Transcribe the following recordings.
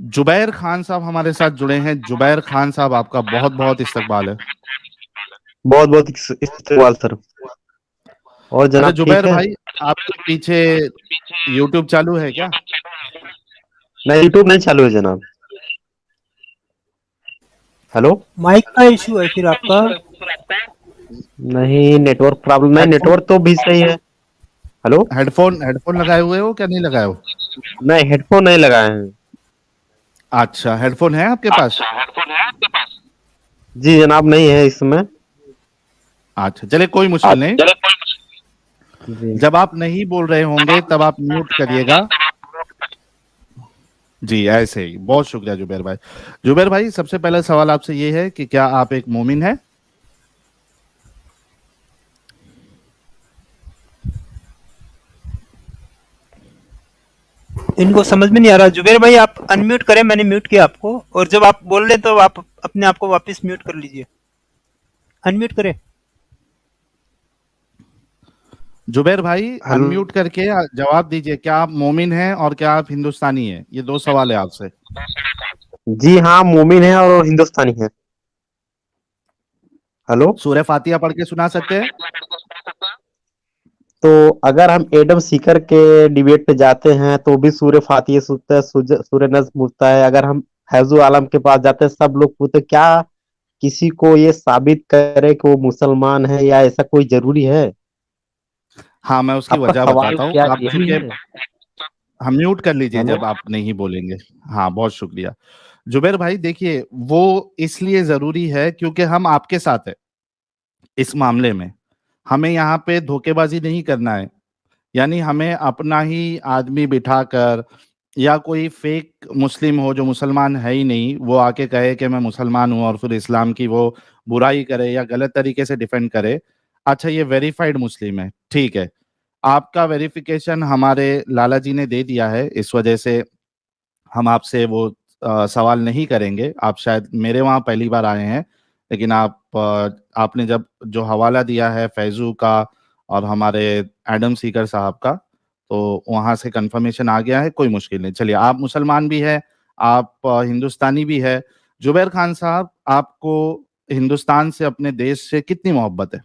जुबैर खान साहब हमारे साथ जुड़े हैं। जुबैर खान साहब, आपका बहुत बहुत इस्तकबाल है। बहुत बहुत इस्तेमाल सर। और अच्छा जनाब ठीक जुबैर है। भाई, आपके पीछे यूट्यूब चालू है क्या? नहीं, यूट्यूब नहीं चालू है जनाब। हेलो। माइक का इशू है फिर आपका। नहीं, नेटवर्क प्रॉब्लम नहीं, हेडफोन नेटवर्क तो भी सही है। हेलो। हेडफोन हेडफोन लगाए हुए हो क्या, नहीं लगाए हो? नहीं, हेडफोन नहीं लगाए हैं। अच्छा, हेडफोन है आपके पास? जी जनाब, नहीं है इस समय। अच्छा चलिए, कोई मुश्किल नहीं। जी। जब आप नहीं बोल रहे होंगे तब आप म्यूट करिएगा। जी ऐसे ही। बहुत शुक्रिया जुबैर भाई। जुबैर भाई, सबसे पहला सवाल आपसे ये है कि क्या आप एक मोमिन हैं? इनको समझ में नहीं आ रहा। जुबेर भाई आप अनम्यूट करें, मैंने म्यूट किया आपको, और जब आप बोल रहे तो आप अपने आप को वापस म्यूट कर लीजिए। अनम्यूट करें। जुबैर भाई, हेलो। अनम्यूट करके जवाब दीजिए, क्या आप मोमिन हैं और क्या आप हिंदुस्तानी हैं? ये दो सवाल है आपसे। जी हाँ, मोमिन है और हिंदुस्तानी है। हेलो। सूरह फातिहा पढ़ के सुना सकते हैं? तो अगर हम एडम सीकर के डिबेट पे जाते हैं तो भी सूर्य फातिहा सुनता है, सूर्य नज्म पूछता है। अगर हम फैजू आलम के पास जाते हैं, सब लोग पूछते हैं, क्या किसी को ये साबित करे कि वो मुसलमान है, या ऐसा कोई जरूरी है? हाँ, मैं उसकी आपका वजह सवाल बताता हूँ। क्या आप यही चूंकि है? हम म्यूट कर लीजिए हेलो। जब आप नहीं बोलेंगे। हाँ, बहुत शुक्रिया। जुबैर भाई देखिए, वो इसलिए जरूरी है क्योंकि हम आपके साथ है इस मामले में। हमें यहाँ पे धोखेबाजी नहीं करना है। यानी हमें अपना ही आदमी बिठाकर, या कोई फेक मुस्लिम हो जो मुसलमान है ही नहीं, वो आके कहे कि मैं मुसलमान हूं और फिर इस्लाम की वो बुराई करे या गलत तरीके से डिफेंड करे। अच्छा, ये वेरीफाइड मुस्लिम है, ठीक है। आपका वेरिफिकेशन हमारे लाला जी ने दे दिया है, इस वजह से हम आपसे वो सवाल नहीं करेंगे। आप शायद मेरे वहाँ पहली बार आए हैं, लेकिन आपने जब जो हवाला दिया है फैजू का और हमारे एडम सीकर साहब का, तो वहाँ से कंफर्मेशन आ गया है। कोई मुश्किल नहीं। चलिए, आप मुसलमान भी है, आप हिंदुस्तानी भी है। जुबैर खान साहब, आपको हिंदुस्तान से, अपने देश से कितनी मोहब्बत है?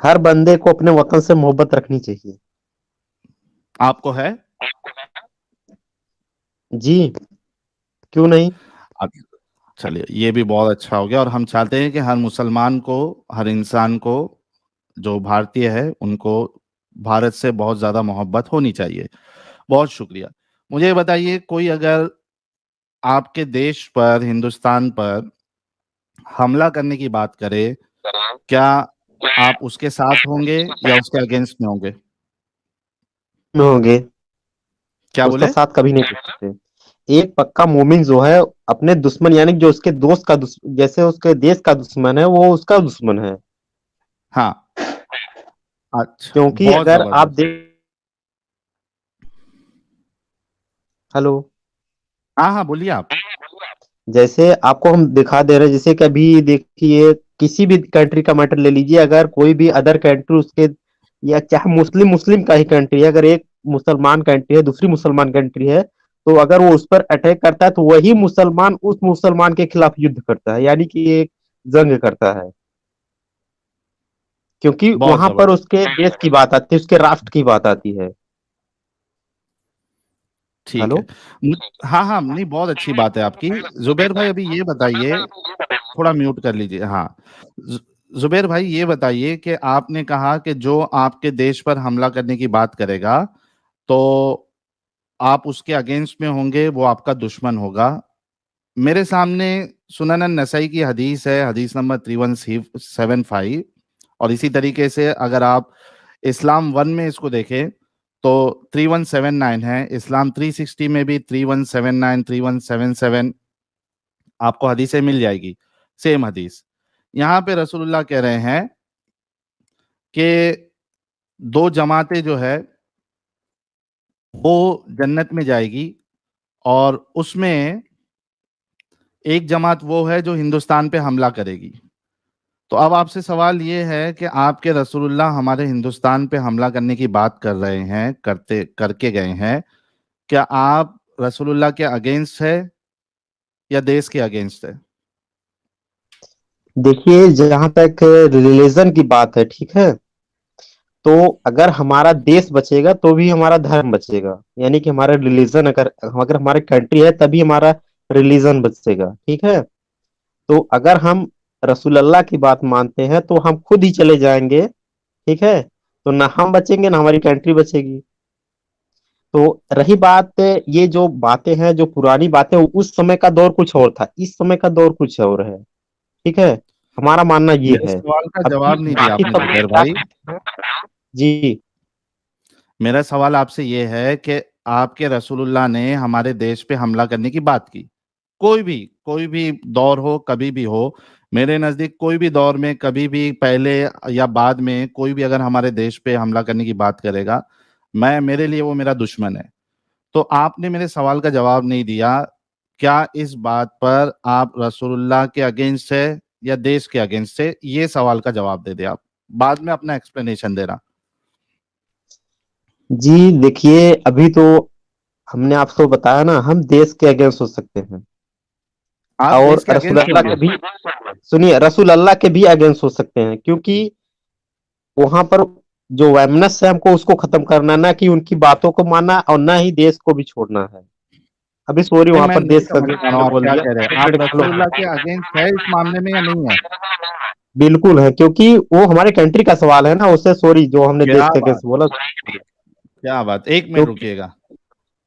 हर बंदे को अपने वतन से मोहब्बत रखनी चाहिए। आपको है? जी, क्यों नहीं। चलिए, ये भी बहुत अच्छा हो गया। और हम चाहते हैं कि हर मुसलमान को, हर इंसान को, जो भारतीय है, उनको भारत से बहुत ज्यादा मोहब्बत होनी चाहिए। बहुत शुक्रिया। मुझे ये बताइए, कोई अगर आपके देश पर, हिंदुस्तान पर हमला करने की बात करे, क्या आप उसके साथ होंगे या उसके अगेंस्ट में होंगे? में होंगे। क्या उसका बोले? साथ कभी नहीं दे सकते। एक पक्का मोमिन जो है, अपने दुश्मन यानी कि जो उसके दोस्त का जैसे उसके देश का दुश्मन है, वो उसका दुश्मन है। हाँ। अच्छा, क्योंकि बहुत अगर आप जबरदस्त। देख। हेलो। हाँ हाँ, बोलिए आप। जैसे आपको हम दिखा दे रहे हैं, जैसे कि अभी देखिए, किसी भी कंट्री का मैटर ले लीजिए, अगर कोई भी अदर कंट्री उसके, या चाहे मुस्लिम मुस्लिम का ही कंट्री है, अगर एक मुसलमान कंट्री है, दूसरी मुसलमान कंट्री है, तो अगर वो उस पर अटैक करता है, तो वही मुसलमान उस मुसलमान के खिलाफ युद्ध करता है, यानी कि एक जंग करता है। क्योंकि बहुत वहां पर जबरदस्त। उसके देश की बात आती है, उसके राष्ट्र की बात आती है। ठीक हेलो। है। हाँ हाँ, नहीं, बहुत अच्छी बात है आपकी। जुबैर भाई, अभी ये बताइए, थोड़ा म्यूट कर लीजिए। हाँ। जु- जुबैर भाई, ये बताइए कि आपने कहा कि जो आपके देश पर हमला करने की बात करेगा, तो आप उसके अगेंस्ट में होंगे, वो आपका दुश्मन होगा। मेरे सामने सुनन नसई की हदीस है, हदीस नंबर 3175। और इसी तरीके से अगर आप इस्लाम वन में इसको देखें तो 3179 है। इस्लाम 360 में भी 3179, 3177 आपको हदीसें मिल जाएगी। सेम हदीस। यहाँ पे रसूलुल्लाह कह रहे हैं कि दो जमातें जो है वो जन्नत में जाएगी, और उसमें एक जमात वो है जो हिंदुस्तान पे हमला करेगी। तो अब आपसे सवाल ये है कि आपके रसूलुल्लाह हमारे हिंदुस्तान पे हमला करने की बात कर रहे हैं, करके गए हैं, क्या आप रसूलुल्लाह के अगेंस्ट है या देश के अगेंस्ट है? देखिए, जहां तक रिलीजन की बात है, ठीक है, तो अगर हमारा देश बचेगा तो भी हमारा धर्म बचेगा। यानी कि हमारा रिलीजन, अगर अगर हमारी कंट्री है तभी हमारा रिलीजन बचेगा, ठीक है। तो अगर हम रसूल अल्लाह की बात मानते हैं तो हम खुद ही चले जाएंगे, ठीक है। तो ना हम बचेंगे ना हमारी कंट्री बचेगी। तो रही बात, ये जो बातें हैं, जो पुरानी बातें, उस समय का दौर कुछ और था, इस समय का दौर कुछ और है, ठीक है। हमारा मानना ये मेरे है। सवाल का अभी जवाब नहीं दिया बाकी आपने सब जुबैर भाई। जी। मेरा सवाल आपसे ये है कि आपके रसूलुल्लाह ने हमारे देश पे हमला करने की बात की, कोई भी दौर हो, कभी भी हो, मेरे नजदीक कोई भी दौर में, कभी भी पहले या बाद में, कोई भी अगर हमारे देश पे हमला करने की बात करेगा, मेरे लिए वो मेरा दुश्मन है। तो आपने मेरे सवाल का जवाब नहीं दिया। क्या इस बात पर आप रसूलुल्लाह के अगेंस्ट है या देश के अगेंस्ट है? ये सवाल का जवाब दे दे आप, बाद में अपना एक्सप्लेनेशन देना। जी देखिए, अभी तो हमने आपको बताया ना, हम देश के अगेंस्ट हो सकते हैं आप देश और के रसूल अगेंस्ट अल्लाह के होंगे? भी, सुनिए, रसूल अल्लाह के भी अगेंस्ट हो सकते हैं, क्योंकि वहां पर जो वैमनस है हमको उसको खत्म करना, ना कि उनकी बातों को मानना, और ना ही देश को भी छोड़ना है। अभी सॉरी, नहीं, वहां मैं पर नहीं देश का समझ पा रहा हूँ मैंने आप बोल क्या दिया, कह रहे हैं। एक आप मिनट हेलो। रसूलुल्लाह के अगेंस्ट है इस मामले में या नहीं है? बिल्कुल है, क्योंकि वो हमारे कंट्री का सवाल है ना, उससे सॉरी जो हमने क्या देश के बात, अगेंस्ट बोला। क्या बात, एक मिनट क्योंकि रुकिएगा,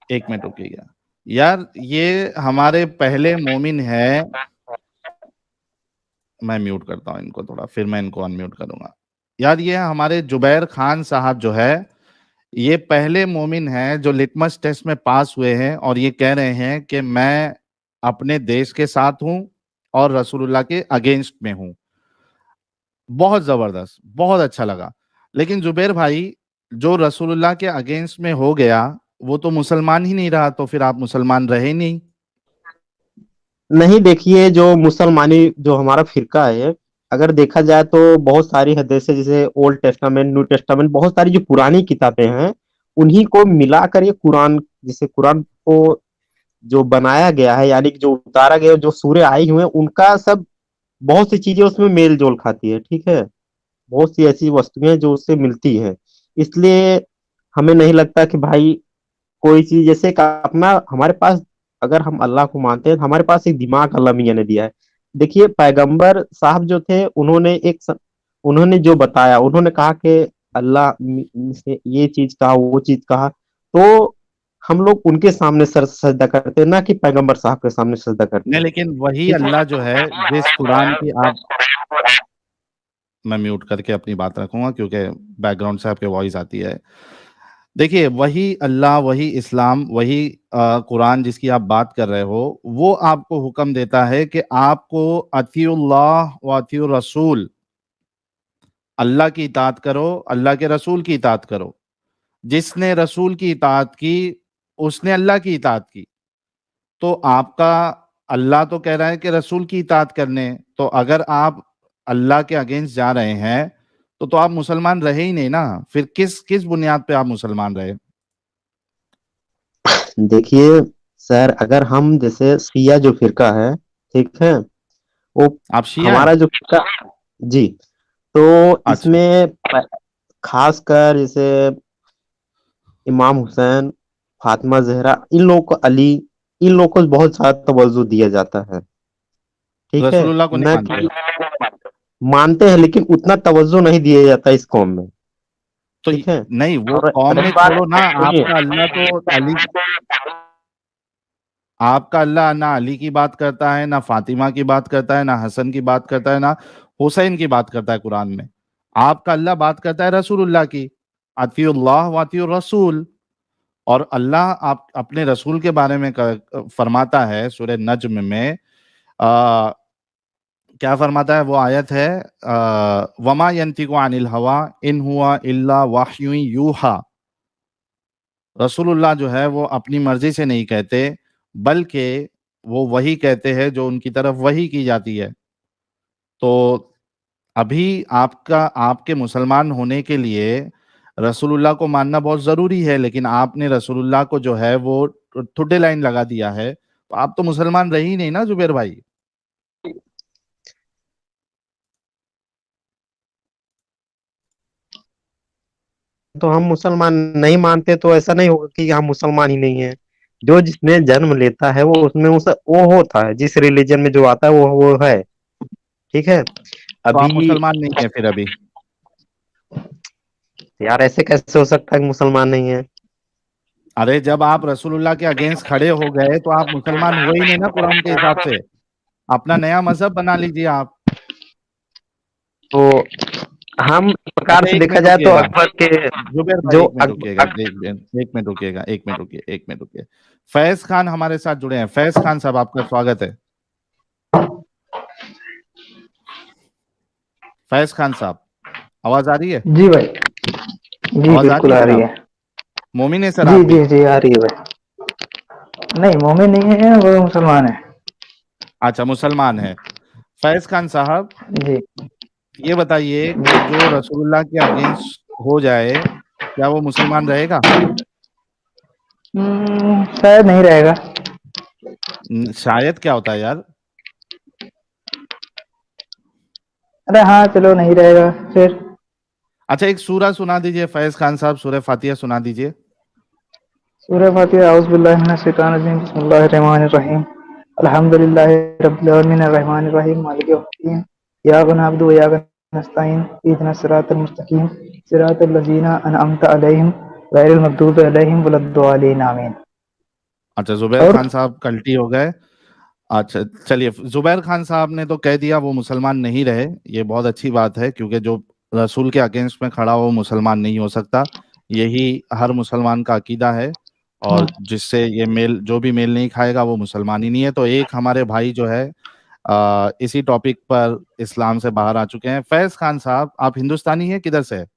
एक मिनट रुकिएगा। यार ये हमारे पहले मोमिन है। मैं म्यूट करता हूँ इनको थोड़ा, फिर मैं इनको अनम्यूट करूंगा। यार ये हमारे जुबैर खान साहब जो है, ये पहले मोमिन हैं जो लिटमस टेस्ट में पास हुए हैं और ये कह रहे हैं कि मैं अपने देश के साथ हूं और रसूलुल्लाह के अगेंस्ट में हूं। बहुत जबरदस्त, बहुत अच्छा लगा। लेकिन जुबैर भाई, जो रसूलुल्लाह के अगेंस्ट में हो गया वो तो मुसलमान ही नहीं रहा, तो फिर आप मुसलमान रहे ही नहीं। नहीं, देखिए, जो मुसलमानी जो हमारा फिरका है, अगर देखा जाए तो बहुत सारी हदीसें, जैसे ओल्ड टेस्टामेंट, न्यू टेस्टामेंट, बहुत सारी जो पुरानी किताबें हैं उन्हीं को मिलाकर ये कुरान, जैसे कुरान को जो बनाया गया है, यानी कि जो उतारा गया, जो सूरे आई हुए हैं, उनका सब बहुत सी चीजें उसमें मेल जोल खाती है, ठीक है। बहुत सी ऐसी वस्तुएं जो उससे मिलती है। इसलिए हमें नहीं लगता कि भाई कोई चीज, जैसे एक अपना हमारे पास, अगर हम अल्लाह को मानते हैं तो हमारे पास एक दिमाग अल्लाह मियां ने दिया है। देखिए, पैगंबर साहब जो थे, उन्होंने उन्होंने जो बताया, उन्होंने कहा कि अल्लाह से ये चीज कहा, वो चीज कहा, तो हम लोग उनके सामने सर सजदा करते हैं, ना कि पैगंबर साहब के सामने सजदा करते नहीं, हैं, लेकिन वही ठीक अल्लाह जो है, जिस कुरान की आप, है। मैं म्यूट करके अपनी बात रखूंगा क्योंकि बैकग्राउंड से आपके वॉइस आती है। देखिए, वही अल्लाह, वही इस्लाम, वही कुरान जिसकी आप बात कर रहे हो, वो आपको हुक्म देता है कि आपको अतीउल्लाह व अतीउर रसूल, अल्लाह की इताअत करो, अल्लाह के रसूल की इताअत करो। जिसने रसूल की इताअत की उसने अल्लाह की इताअत की। तो आपका अल्लाह तो कह रहा है कि रसूल की इताअत करने, तो अगर आप अल्लाह के अगेंस्ट जा रहे हैं तो आप मुसलमान रहे ही नहीं ना। फिर किस किस बुनियाद पे आप मुसलमान रहे? देखिए सर, अगर हम जैसे सिया जो फिरका है, ठीक है, वो आप शिया हैं? हमारा जो फिरका, जी, तो अच्छा, इसमें खासकर जैसे इमाम हुसैन, फातिमा जहरा, इन लोगों को, अली, इन लोगों को बहुत ज्यादा तवज्जो दिया जाता है, ठीक है। रसूलुल्लाह को नहीं न मानते? कि मानते हैं, लेकिन उतना तवज्जो नहीं दिया जाता इस कौम में, तो ठीक है। नहीं, वो और कौम रही में बात, छोड़ो ना, सुनिए, आपका अल्लाह तो अली, आपका अल्लाह ना अली की बात करता है, ना फातिमा की बात करता है, ना हसन की बात करता है, ना हुसैन की बात करता है कुरान में। आपका अल्लाह बात करता है रसूलुल्लाह की, अतीउल्लाह व अतीउर रसूल। और अल्लाह आप अपने रसूल के बारे में फरमाता है सूरह नज्म में, आ, क्या फरमाता है? वो आयत है, वमा यंतिकु अनिल हवा इन हुआ इल्ला वाह्युन यूहा। रसूलुल्लाह जो है वो अपनी मर्जी से नहीं कहते, बल्कि वो वही कहते हैं जो उनकी तरफ वही की जाती है। तो अभी आपके मुसलमान होने के लिए रसूलुल्लाह को मानना बहुत जरूरी है, लेकिन आपने रसूलुल्लाह को जो है वो ठुड्डे लाइन लगा दिया है, तो आप तो मुसलमान रहे ही नहीं ना जुबैर भाई। तो हम मुसलमान नहीं मानते तो ऐसा नहीं होगा कि हम मुसलमान ही नहीं है। जो जिसमें जन्म लेता है वो उसमें वो होता है, जिस रिलीजन में जो आता है वो है। ठीक है। तो आप अभी मुसलमान नहीं है फिर अभी? यार ऐसे कैसे हो सकता है कि मुसलमान नहीं है। अरे जब आप रसूलुल्लाह के अगेंस्ट खड़े हो गए तो आप मुसलमान हुए ही नहीं ना कुरान के हिसाब से। अपना नया मजहब बना लीजिए आप। तो हम इस प्रकार अच्छा से एक देखा मिनट जाए तो रुकिएगा अकबर के जुबैर भाई, जो एक मिनट रुकिएगा, एक मिनट रुकिएगा, एक मिनट रुकिए, एक मिनट रुकिए। फैज खान हमारे साथ जुड़े हैं। फैज खान साहब आपका स्वागत है। फैज खान साहब, आवाज आ रही है? जी भाई। जी आवाज आ रही बिल्कुल है आ रही जनाब? है। मोमिन है सर आप जी भी? जी जी आ रही है भाई। नहीं मोमिन नहीं है, वो मुसलमान है। अच्छा मुसलमान है। फैज खान साहब, जी। ये बताइए कि जो रसूलुल्लाह के अगेंस्ट हो जाए, क्या वो मुसलमान रहेगा? शायद नहीं रहेगा। शायद क्या होता है यार? अरे हाँ चलो नहीं रहेगा फिर। अच्छा एक सूरा सुना दीजिए फैज खान साहब, सूरह फातिहा सुना दीजिए। सूरह फातिहा औज़ु बिल्लाहि मिनश शैतानिर रजीम बिस्मिल्लाहिर रहमानिर रहीम अल्हम्दुलिल्लाहि रब्बिल आलमीन अर्रहमानिर रहीम मालिकि यौमिद्दीन इय्याका नअबुदु व इय्याका नस्तईन इहदिनस सिरातल मुस्तकीम सिरातल लज़ीना अनअमता अलैहिम गैरिल मग़दूबि अलैहिम वलद्दालिन आमीन। अच्छा जुबैर और खान साहब कल्टी हो गए। अच्छा चलिए, जुबैर खान साहब ने तो कह दिया वो मुसलमान नहीं रहे। ये बहुत अच्छी बात है, क्योंकि जो रसूल के अगेंस्ट में खड़ा हो वो मुसलमान नहीं हो सकता। यही हर मुसलमान का अकीदा है। और जिससे ये मेल, जो भी मेल नहीं खाएगा वो मुसलमान ही नहीं है। तो एक हमारे भाई जो है इसी टॉपिक पर इस्लाम से बाहर आ चुके हैं। फैज खान साहब, आप हिंदुस्तानी हैं, किधर से है?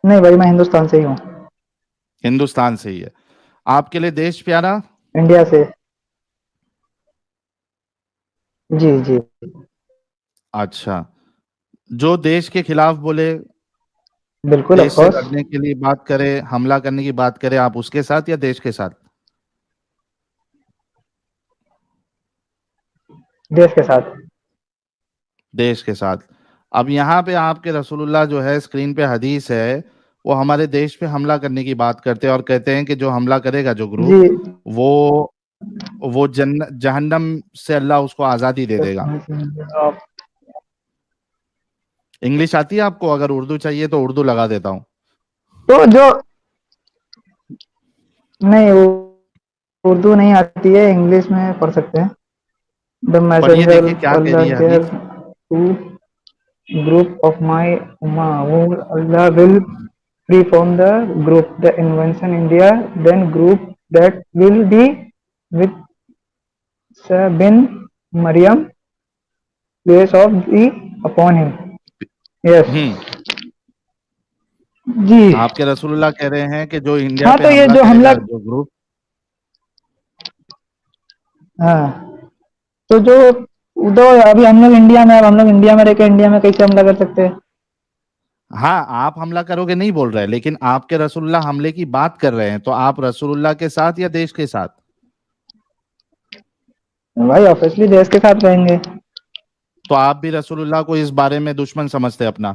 नहीं भाई मैं हिंदुस्तान से ही हूँ। हिंदुस्तान से ही है। आपके लिए देश प्यारा? इंडिया से। जी जी। अच्छा, जो देश के खिलाफ बोले, बिल्कुल ऑफ देश से कोर्स। लड़ने के लिए बात करे, हमला करने की बात करे, आप उसके साथ या देश के साथ? देश के साथ। देश के साथ। अब यहाँ पे आपके रसूलुल्लाह जो है, स्क्रीन पे हदीस है, वो हमारे देश पे हमला करने की बात करते हैं और कहते हैं कि जो हमला करेगा जो जी। ग्रुप, वो जहन्नम से अल्लाह उसको आजादी दे देगा। इंग्लिश आती है आपको? अगर उर्दू चाहिए तो उर्दू लगा देता हूँ। तो जो नहीं उर्दू नहीं आती है, इंग्लिश में पढ़ सकते हैं। द पढ़िए, मैसेंजर देखिए क्या कह रही अल्लाह है केयर हदीस। To group of my Ummah whom Allah will free from the group the invention India then group that will be with Isa bin Maryam place of the upon him. Yes. हम्म। जी। आपके रसूलुल्लाह कह रहे हैं कि जो इंडिया हाँ पे तो ये हमला जो हमला, करेगा जो ग्रुप। हाँ तो जो उदो अभी हम लोग इंडिया में, अब हम लोग इंडिया में रह के इंडिया में कैसे हमला कर सकते हैं? हाँ, आप हमला करोगे नहीं बोल रहे, लेकिन आपके रसूलुल्लाह हमले की बात कर रहे हैं, तो आप रसूलुल्लाह के साथ या देश के साथ? भाई ऑब्वियसली देश के साथ रहेंगे। तो आप भी रसूलुल्लाह को इस बारे में दुश्मन समझते अपना?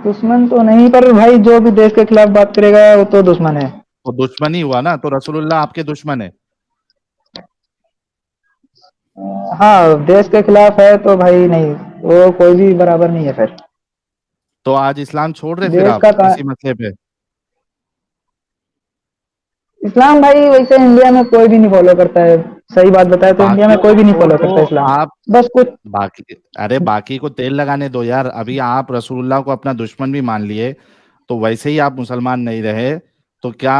दुश्मन तो नहीं, पर भाई जो भी देश के खिलाफ बात करेगा वो तो दुश्मन है। तो दुश्मन ही हुआ ना, तो रसूलुल्लाह आपके दुश्मन है। हाँ देश के खिलाफ है तो भाई नहीं, वो कोई भी बराबर नहीं है फिर। तो आज इस्लाम छोड़ रहे फिर देश आप का इसी मसले पे? इस्लाम भाई वैसे इंडिया में कोई भी नहीं फॉलो करता है। सही बात बताए तो इंडिया में बाकियों कोई भी नहीं को फॉलो करता तो इस्लाम। आप, बस कुछ। बाकी, अरे बाकी को तेल लगाने दो यार। अभी आप रसूलुल्लाह को अपना दुश्मन भी मान लिए, तो वैसे ही आप मुसलमान नहीं रहे। तो क्या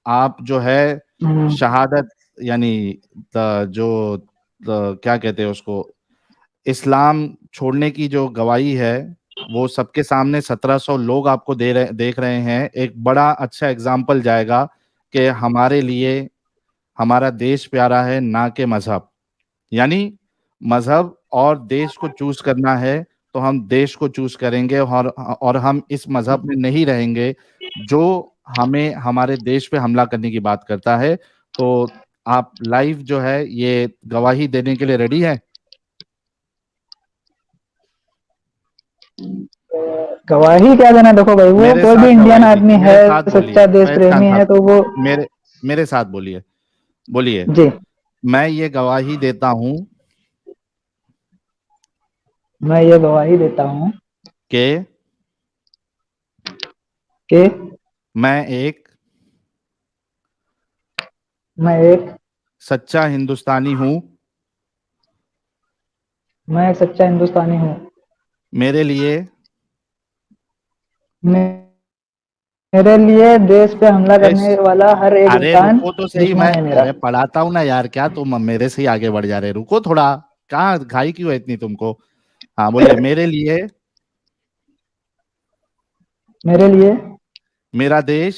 आप जो है शहादत, यानी क्या कहते हैं उसको, इस्लाम छोड़ने की जो गवाही है, वो सबके सामने 1700 लोग आपको देख रहे हैं। एक बड़ा अच्छा एग्जाम्पल जाएगा कि हमारे लिए हमारा देश प्यारा है, ना कि मजहब। यानी मजहब और देश को चूज करना है तो हम देश को चूज करेंगे, और हम इस मजहब में नहीं रहेंगे जो हमें हमारे देश पे हमला करने की बात करता है। तो आप लाइव जो है ये गवाही देने के लिए रेडी है? गवाही क्या देना, देखो भाई वो मेरे कोई भी साथ इंडियन गवाही आदमी दीजिए, है, मेरे साथ सच्चा बोलिए देश फैज खान प्रेमी है, साहब। तो वो मेरे मेरे साथ बोलिए, बोलिए। जी, मैं ये गवाही देता हूं मैं ये गवाही देता हूँ कि कि मैं एक मैं एक सच्चा हिंदुस्तानी हूं। मैं एक सच्चा हिंदुस्तानी हूँ। मेरे लिए मेरे लिए देश पे हमला देश करने वाला हर एक अरे इंसान रुको तो सही, दुश्मन मैं है मेरा। अरे पढ़ाता हूं ना यार, क्या तुम मेरे से ही आगे बढ़ जा रहे? रुको थोड़ा, कहाँ घाई क्यों है इतनी तुमको? हाँ बोलिए। मेरे लिए मेरे लिए मेरा देश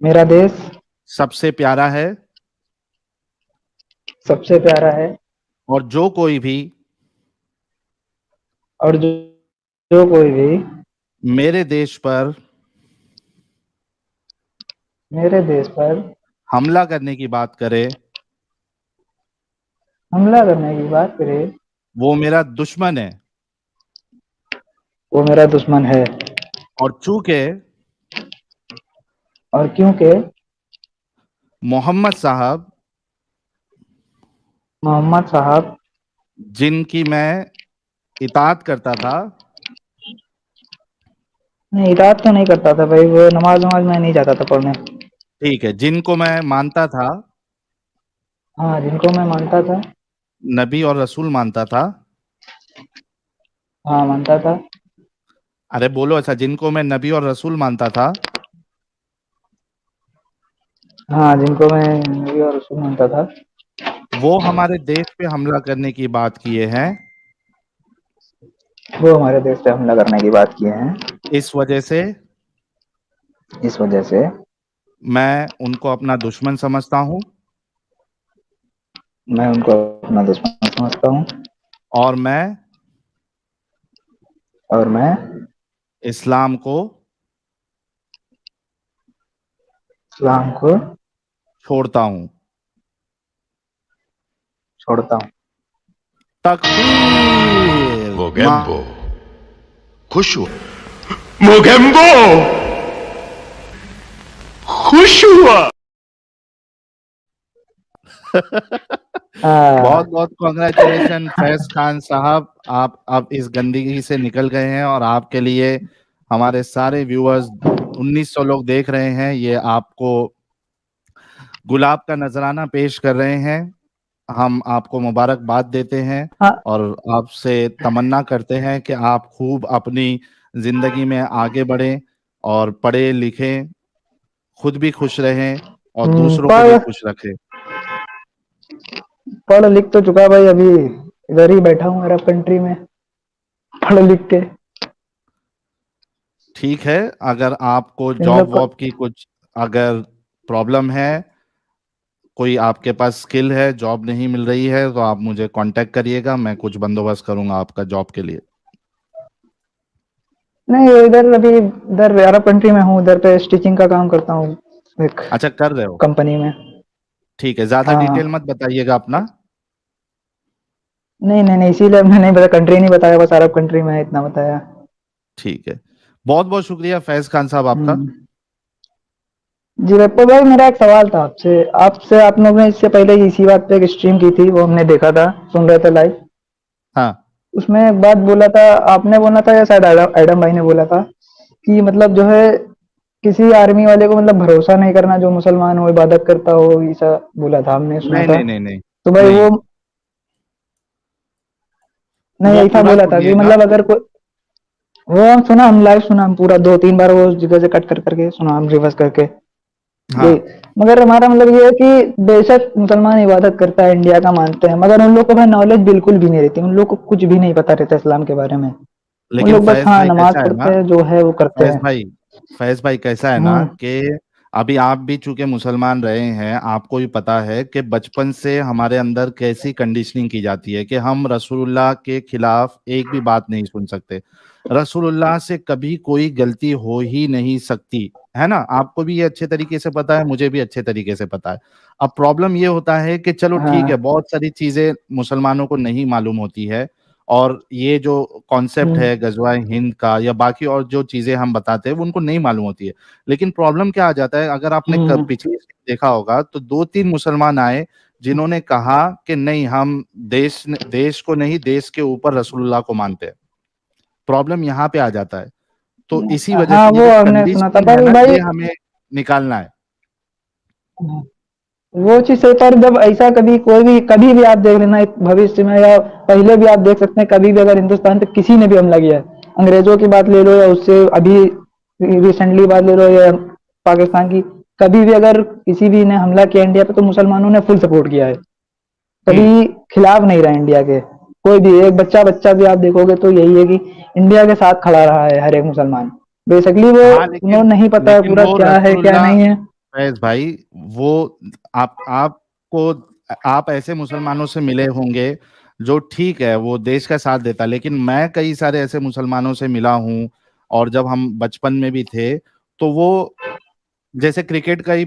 मेरा देश सबसे प्यारा है, सबसे प्यारा है, और जो कोई भी और जो कोई भी मेरे देश पर मेरे देश पर हमला करने की बात करे हमला करने की बात करे, वो मेरा दुश्मन है। वो मेरा दुश्मन है। और चूंकि और क्योंकि मोहम्मद साहब, मोहम्मद साहब, जिनकी मैं इताअत करता था, नहीं इताअत तो नहीं करता था भाई, वो नमाज वमाज में नहीं जाता था पढ़ने। ठीक है, जिनको मैं मानता था, हाँ, जिनको मैं मानता था। नबी और रसूल मानता था। हाँ, मानता था। अरे बोलो, अच्छा, जिनको मैं नबी और रसूल मानता था, हाँ, जिनको मैं नबी और रसूल मानता था, वो हमारे देश पे हमला करने की बात किए हैं। वो हमारे देश पे हमला करने की बात किए हैं। इस वजह से इस वजह से मैं उनको अपना दुश्मन समझता हूँ, मैं उनको अपना दुश्मन समझता हूँ। और मैं और मैं इस्लाम को इस्लाम को छोड़ता हूँ। छोड़ता हूँ। तकबीर। Mogembo. खुश हुआ। मोगेम्बो खुश हुआ। बहुत बहुत कॉन्ग्रेचुलेशन फैज खान साहब, आप अब इस गंदगी से निकल गए हैं, और आपके लिए हमारे सारे व्यूअर्स 1900 लोग देख रहे हैं, ये आपको गुलाब का नजराना पेश कर रहे हैं। हम आपको मुबारकबाद देते हैं, हाँ, और आपसे तमन्ना करते हैं कि आप खूब अपनी जिंदगी में आगे बढ़ें, और पढ़े लिखें, खुद भी खुश रहें और दूसरों को भी पढ़ खुश रखें। पढ़ लिख तो चुका भाई, अभी इधर ही बैठा हूँ अरब कंट्री में पढ़ लिख के। ठीक है, अगर आपको इन जॉब लोग को वॉब की कुछ अगर प्रॉब्लम है, कोई आपके पास स्किल है, जॉब नहीं मिल रही है, तो आप मुझे कांटेक्ट करिएगा, मैं कुछ बंदोबस्त करूंगा आपका जॉब के लिए। नहीं, इधर अभी इधर अरब कंट्री में हूँ, इधर पे स्टिचिंग का काम करता हूँ एक अच्छा, कर रहे हो? कंपनी में। ठीक है, ज्यादा डिटेल हाँ, मत बताइएगा अपना। नहीं नहीं नहीं, इसीलिए मैंने नहीं बता, कंट्री नहीं बताया, बस अरब कंट्री में है इतना बताया। ठीक है, बहुत बहुत शुक्रिया फैज खान साहब आपका। हम्म। जी वेप्पो भाई, मेरा एक सवाल था आपसे। आपसे आप लोगों ने इससे पहले इसी बात पे एक स्ट्रीम की थी, वो हमने देखा था, सुन रहे थे लाइव। हाँ, उसमें एक बात बोला था, आपने बोला था या शायद एडम एडम भाई ने बोला था कि मतलब जो है किसी आर्मी वाले को मतलब भरोसा नहीं करना, जो मुसलमान हो, इबादत करता हो, ऐसा बोला था, हमने सुना नहीं था। नहीं नहीं नहीं तो भाई नहीं, वो नहीं, वो ऐसा पूरा बोला था कि सुनिएगा। मतलब अगर कोई, वो हम सुना, हम लाइव सुना, हम पूरा 2-3 बार वो जगह से कट कर करके सुना, हम रिवर्स करके। हाँ, यही, मगर हमारा मतलब ये है कि बेशक मुसलमान इबादत करता है, इंडिया का मानते हैं, मगर उन लोग को भाई नॉलेज बिल्कुल भी नहीं रहती, उन लोग को कुछ भी नहीं पता रहता इस्लाम के बारे में। उन लेकिन लोग बस फैज हाँ भाई नमाज कैसा है पढ़ते ना, हैं, जो है वो करते फैज हैं। भाई फैज भाई कैसा है ना हम्म। कि अभी आप भी चूंकि मुसलमान रहे हैं, आपको भी पता है कि बचपन से हमारे अंदर कैसी कंडीशनिंग की जाती है कि हम रसूलुल्लाह के खिलाफ एक भी बात नहीं सुन सकते। रसूलुल्लाह से कभी कोई गलती हो ही नहीं सकती, है ना? आपको भी ये अच्छे तरीके से पता है, मुझे भी अच्छे तरीके से पता है। अब प्रॉब्लम ये होता है कि चलो ठीक है, हाँ। बहुत सारी चीजें मुसलमानों को नहीं मालूम होती है, और ये जो कॉन्सेप्ट है गजवा हिंद का या बाकी और जो चीजें हम बताते हैं वो उनको नहीं मालूम होती है। लेकिन प्रॉब्लम क्या आ जाता है, अगर आपने पिछली देखा होगा तो 2-3 मुसलमान आए जिन्होंने कहा कि नहीं, हम देश को नहीं, देश के ऊपर रसूलुल्लाह को मानते हैं। प्रॉब्लम यहाँ पे आ जाता है। तो इसी वजह हाँ, से ये वो जो हमने सुना था, कंडीशनिंग है पर ना, भाई ये हमें निकालना है। वो चीज सही। पर जब ऐसा कभी भी आप देख लेना भविष्य में या पहले भी आप देख सकते हैं, कभी भी अगर हिंदुस्तान पे किसी ने भी हमला किया है, अंग्रेजों की बात ले लो या उससे अभी रिसेंटली बात ले लो या पाकिस्तान की, कभी भी अगर किसी भी ने हमला किया इंडिया पे तो मुसलमानों ने फुल सपोर्ट किया है, कभी खिलाफ नहीं रहा इंडिया के। कोई भी एक बच्चा भी आप देखोगे तो यही है कि इंडिया के साथ खड़ा रहा है हर एक मुसलमान। बेसिकली वो हाँ, उन्हें लेकिन नहीं पता है लेकिन पूरा वो क्या है क्या रसूलुल्लाह, नहीं है। फैज भाई, वो आपको, आप ऐसे मुसलमानों से मिले होंगे जो ठीक है वो देश का साथ देता, लेकिन मैं कई सारे ऐसे मुसलमानों से मिला हूं, और जब हम बचपन में भी थे तो वो, जैसे क्रिकेट का ही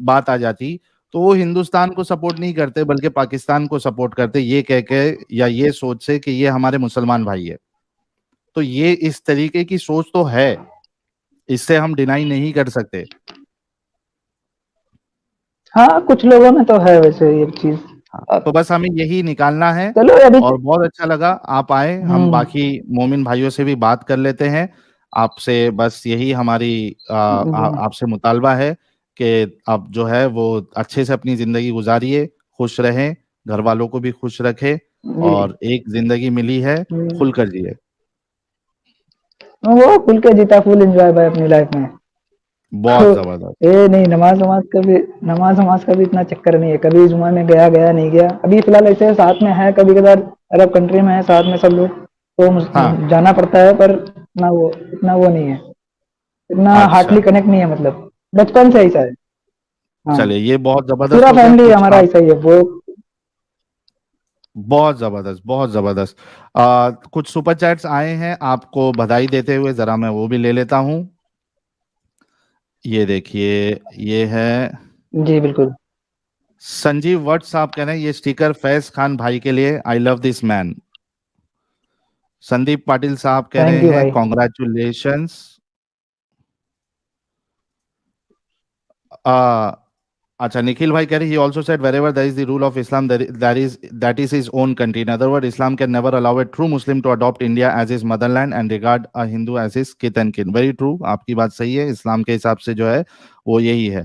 बात आ जाती, तो वो हिंदुस्तान को सपोर्ट नहीं करते बल्कि पाकिस्तान को सपोर्ट करते, ये कह के या ये सोच से कि ये हमारे मुसलमान भाई है। तो ये इस तरीके की सोच तो है, इससे हम डिनाई नहीं कर सकते। हाँ, कुछ लोगों में तो है वैसे ये चीज। हाँ, तो अब बस हमें यही निकालना है। चलो अभी और बहुत अच्छा लगा आप आए, हम हम्म। बाकी मोमिन भाइयों से भी बात कर लेते हैं। आपसे बस यही हमारी आपसे मुतालबा है कि आप जो है वो अच्छे से अपनी जिंदगी गुजारिए, खुश रहें, घर वालों को भी खुश रखें, जी। और एक जिंदगी मिली है, खुलकर जिए। वो खुल के जीता, फुल एंजॉय भाई अपनी लाइफ में। तो बहुत जबरदस्त। ये नहीं, नमाज वमाज का भी इतना चक्कर नहीं है, कभी जुमा में गया गया नहीं गया। अभी फिलहाल ऐसे साथ में है, कभी कभार अरब कंट्री में है साथ में सब लोग, तो हाँ, जाना पड़ता है, पर इतना वो नहीं है, इतना अच्छा, हार्टली कनेक्ट नहीं है, मतलब बचपन से ऐसा है। हाँ, चलिए ये बहुत जबरदस्त पूरा हो गया। फैमिली कुछ हमारा आप, ऐसा ही है वो। बहुत जबरदस्त, बहुत जबरदस्त। कुछ सुपर चैट्स आए हैं आपको बधाई देते हुए, जरा मैं वो भी ले लेता हूं। ये देखिए, ये है जी बिल्कुल। संजीव वट साहब कह रहे हैं ये स्टिकर फैज खान भाई के लिए, I love this man. Sandeep Patil साहब कह थैंक रहे यू हैं भाई। कॉन्ग्रेचुलेशंस। अच्छा, निखिल भाई कह रहे, he also said wherever there is the rule of Islam, that is his own country. In other words, Islam can never allow a true Muslim to adopt India as his motherland and regard a Hindu as his kith and kin. Very true, आपकी बात सही है। इस्लाम के हिसाब से जो है वो यही है।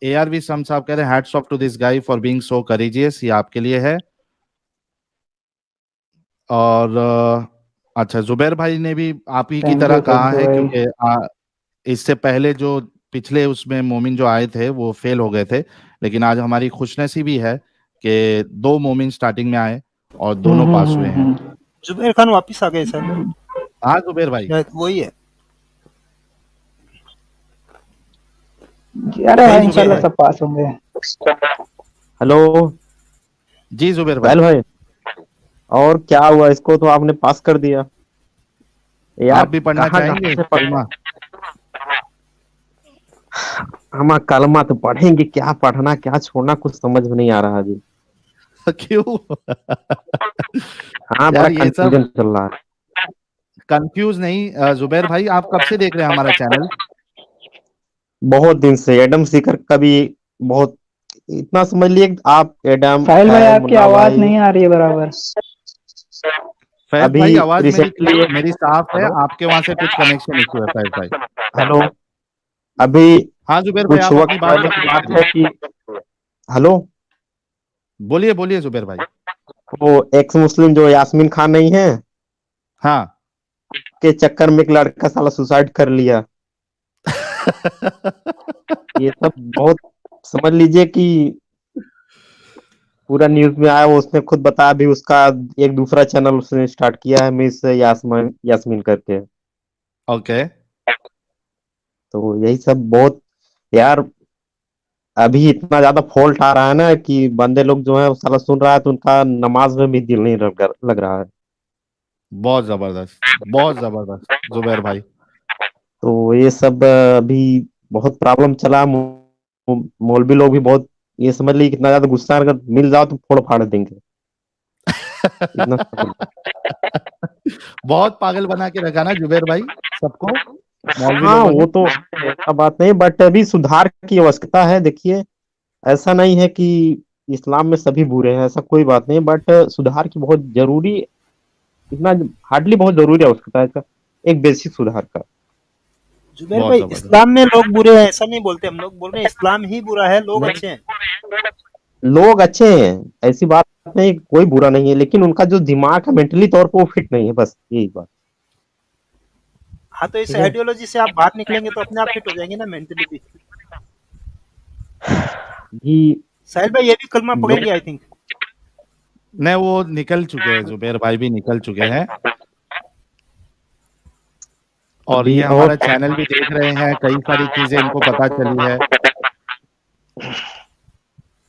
ARV सम साहब कह रहे हैं hats off to this guy for being so courageous, ये आपके लिए है। और अच्छा, जुबैर भाई ने भी आप ही की तरह कहा थैंक यू है, भाई। क्योंकि इससे पहले जो पिछले उसमें मोमिन जो आए थे वो फेल हो गए थे, लेकिन आज हमारी खुशनसीबी है कि 2 मोमिन स्टार्टिंग में आए और दोनों पास हुए हैं। जुबैर खान वापिस आ गए सर, हाँ जुबैर भाई, शायद वही है। अरे जी भाई जुबैर इंशाल्लाह भाई। सब पास होंगे। हेलो जी जुबैर भाई, साहिल भाई, और क्या हुआ? इसको तो आपने पास कर दिया यार। आप भी पढ़ना कहाँ कहाँ चाहेंगे से कलमा? हम कलमा तो पढ़ेंगे, क्या पढ़ना क्या छोड़ना कुछ समझ में नहीं आ रहा अभी। क्यों? हाँ, बड़ा यार ये सब कंफ्यूजन चल रहा है। कंफ्यूज नहीं। जुबैर भाई, आप कब से देख रहे हैं हमारा चैनल? बहुत दिन से एडम सीकर का भी बहुत, इतना समझ लिए कि आप एडम साहिल भाई खैर आपकी मुन्ना आवाज भाई नहीं आ रही है बराबर। फैज अभी भाई, आवाज मेरी रिसेंटली। मेरी साफ है, हेलो आपके वहां से कुछ कनेक्शन इशू है फैज भाई। हेलो, अभी हाँ जुबैर भाई, कुछ आप वक्त अपनी बात पहले की कंटिन्यू बात करिए। है कि हेलो, बोलिए बोलिए जुबैर भाई। वो एक्स मुस्लिम जो यास्मीन खान नहीं है, हाँ। के चक्कर में एक लड़का साला सुसाइड कर लिया। ये सब बहुत, समझ लीजिए कि पूरा न्यूज में आया। वो उसने खुद बताया, भी उसका एक दूसरा चैनल उसने स्टार्ट किया है, मिस यास्मीन यास्मीन करके। ओके। तो यही सब बहुत यार, अभी इतना ज्यादा फॉल्ट आ रहा है ना कि बंदे लोग जो है वो साला सुन रहा है तो उनका नमाज में भी दिल नहीं लग रहा है। बहुत जबरदस्त जुबैर भाई। तो ये सब अभी बहुत प्रॉब्लम चला। मौलवी लोग भी बहुत, ये समझ ली कितना ज्यादा गुस्सा है, अगर मिल जाओ तो फोड़ फाड़ देंगे, इतना सब। बहुत पागल बना के रखा ना जुबैर भाई सबको, मौलवी हाँ लोगों वो ने। तो ऐसा बात नहीं, बट अभी सुधार की आवश्यकता है। देखिए, ऐसा नहीं है कि इस्लाम में सभी बुरे हैं, ऐसा कोई बात नहीं, बट सुधार की बहुत जरूरी, इतना हार्डली बहुत जरूरी आवश्यकता है इसका, एक बेसिक सुधार का। जुबैर बहुत भाई, जबरदस्त। इस्लाम में लोग बुरे हैं ऐसा नहीं बोलते, हम लोग बोल रहे हैं इस्लाम ही बुरा है, लोग नहीं, अच्छे हैं। लोग अच्छे हैं, ऐसी बात नहीं, कोई बुरा नहीं है, लेकिन उनका जो दिमाग है मेंटली तौर पर वो फिट नहीं है, बस यही बात। हाँ, तो इस ठीक है आइडियोलॉजी से आप बाहर निकलेंगे तो अपने आप फिट हो जाएंगे ना मेंटली भी। जी। साहिल भाई ये भी कलमा लोग, पढ़ेंगे आई थिंक। नहीं, वो निकल चुके हैं, जुबैर भाई भी निकल चुके हैं, और अभी ये और हमारा चैनल भी देख रहे हैं, कई सारी चीजें इनको पता चली है।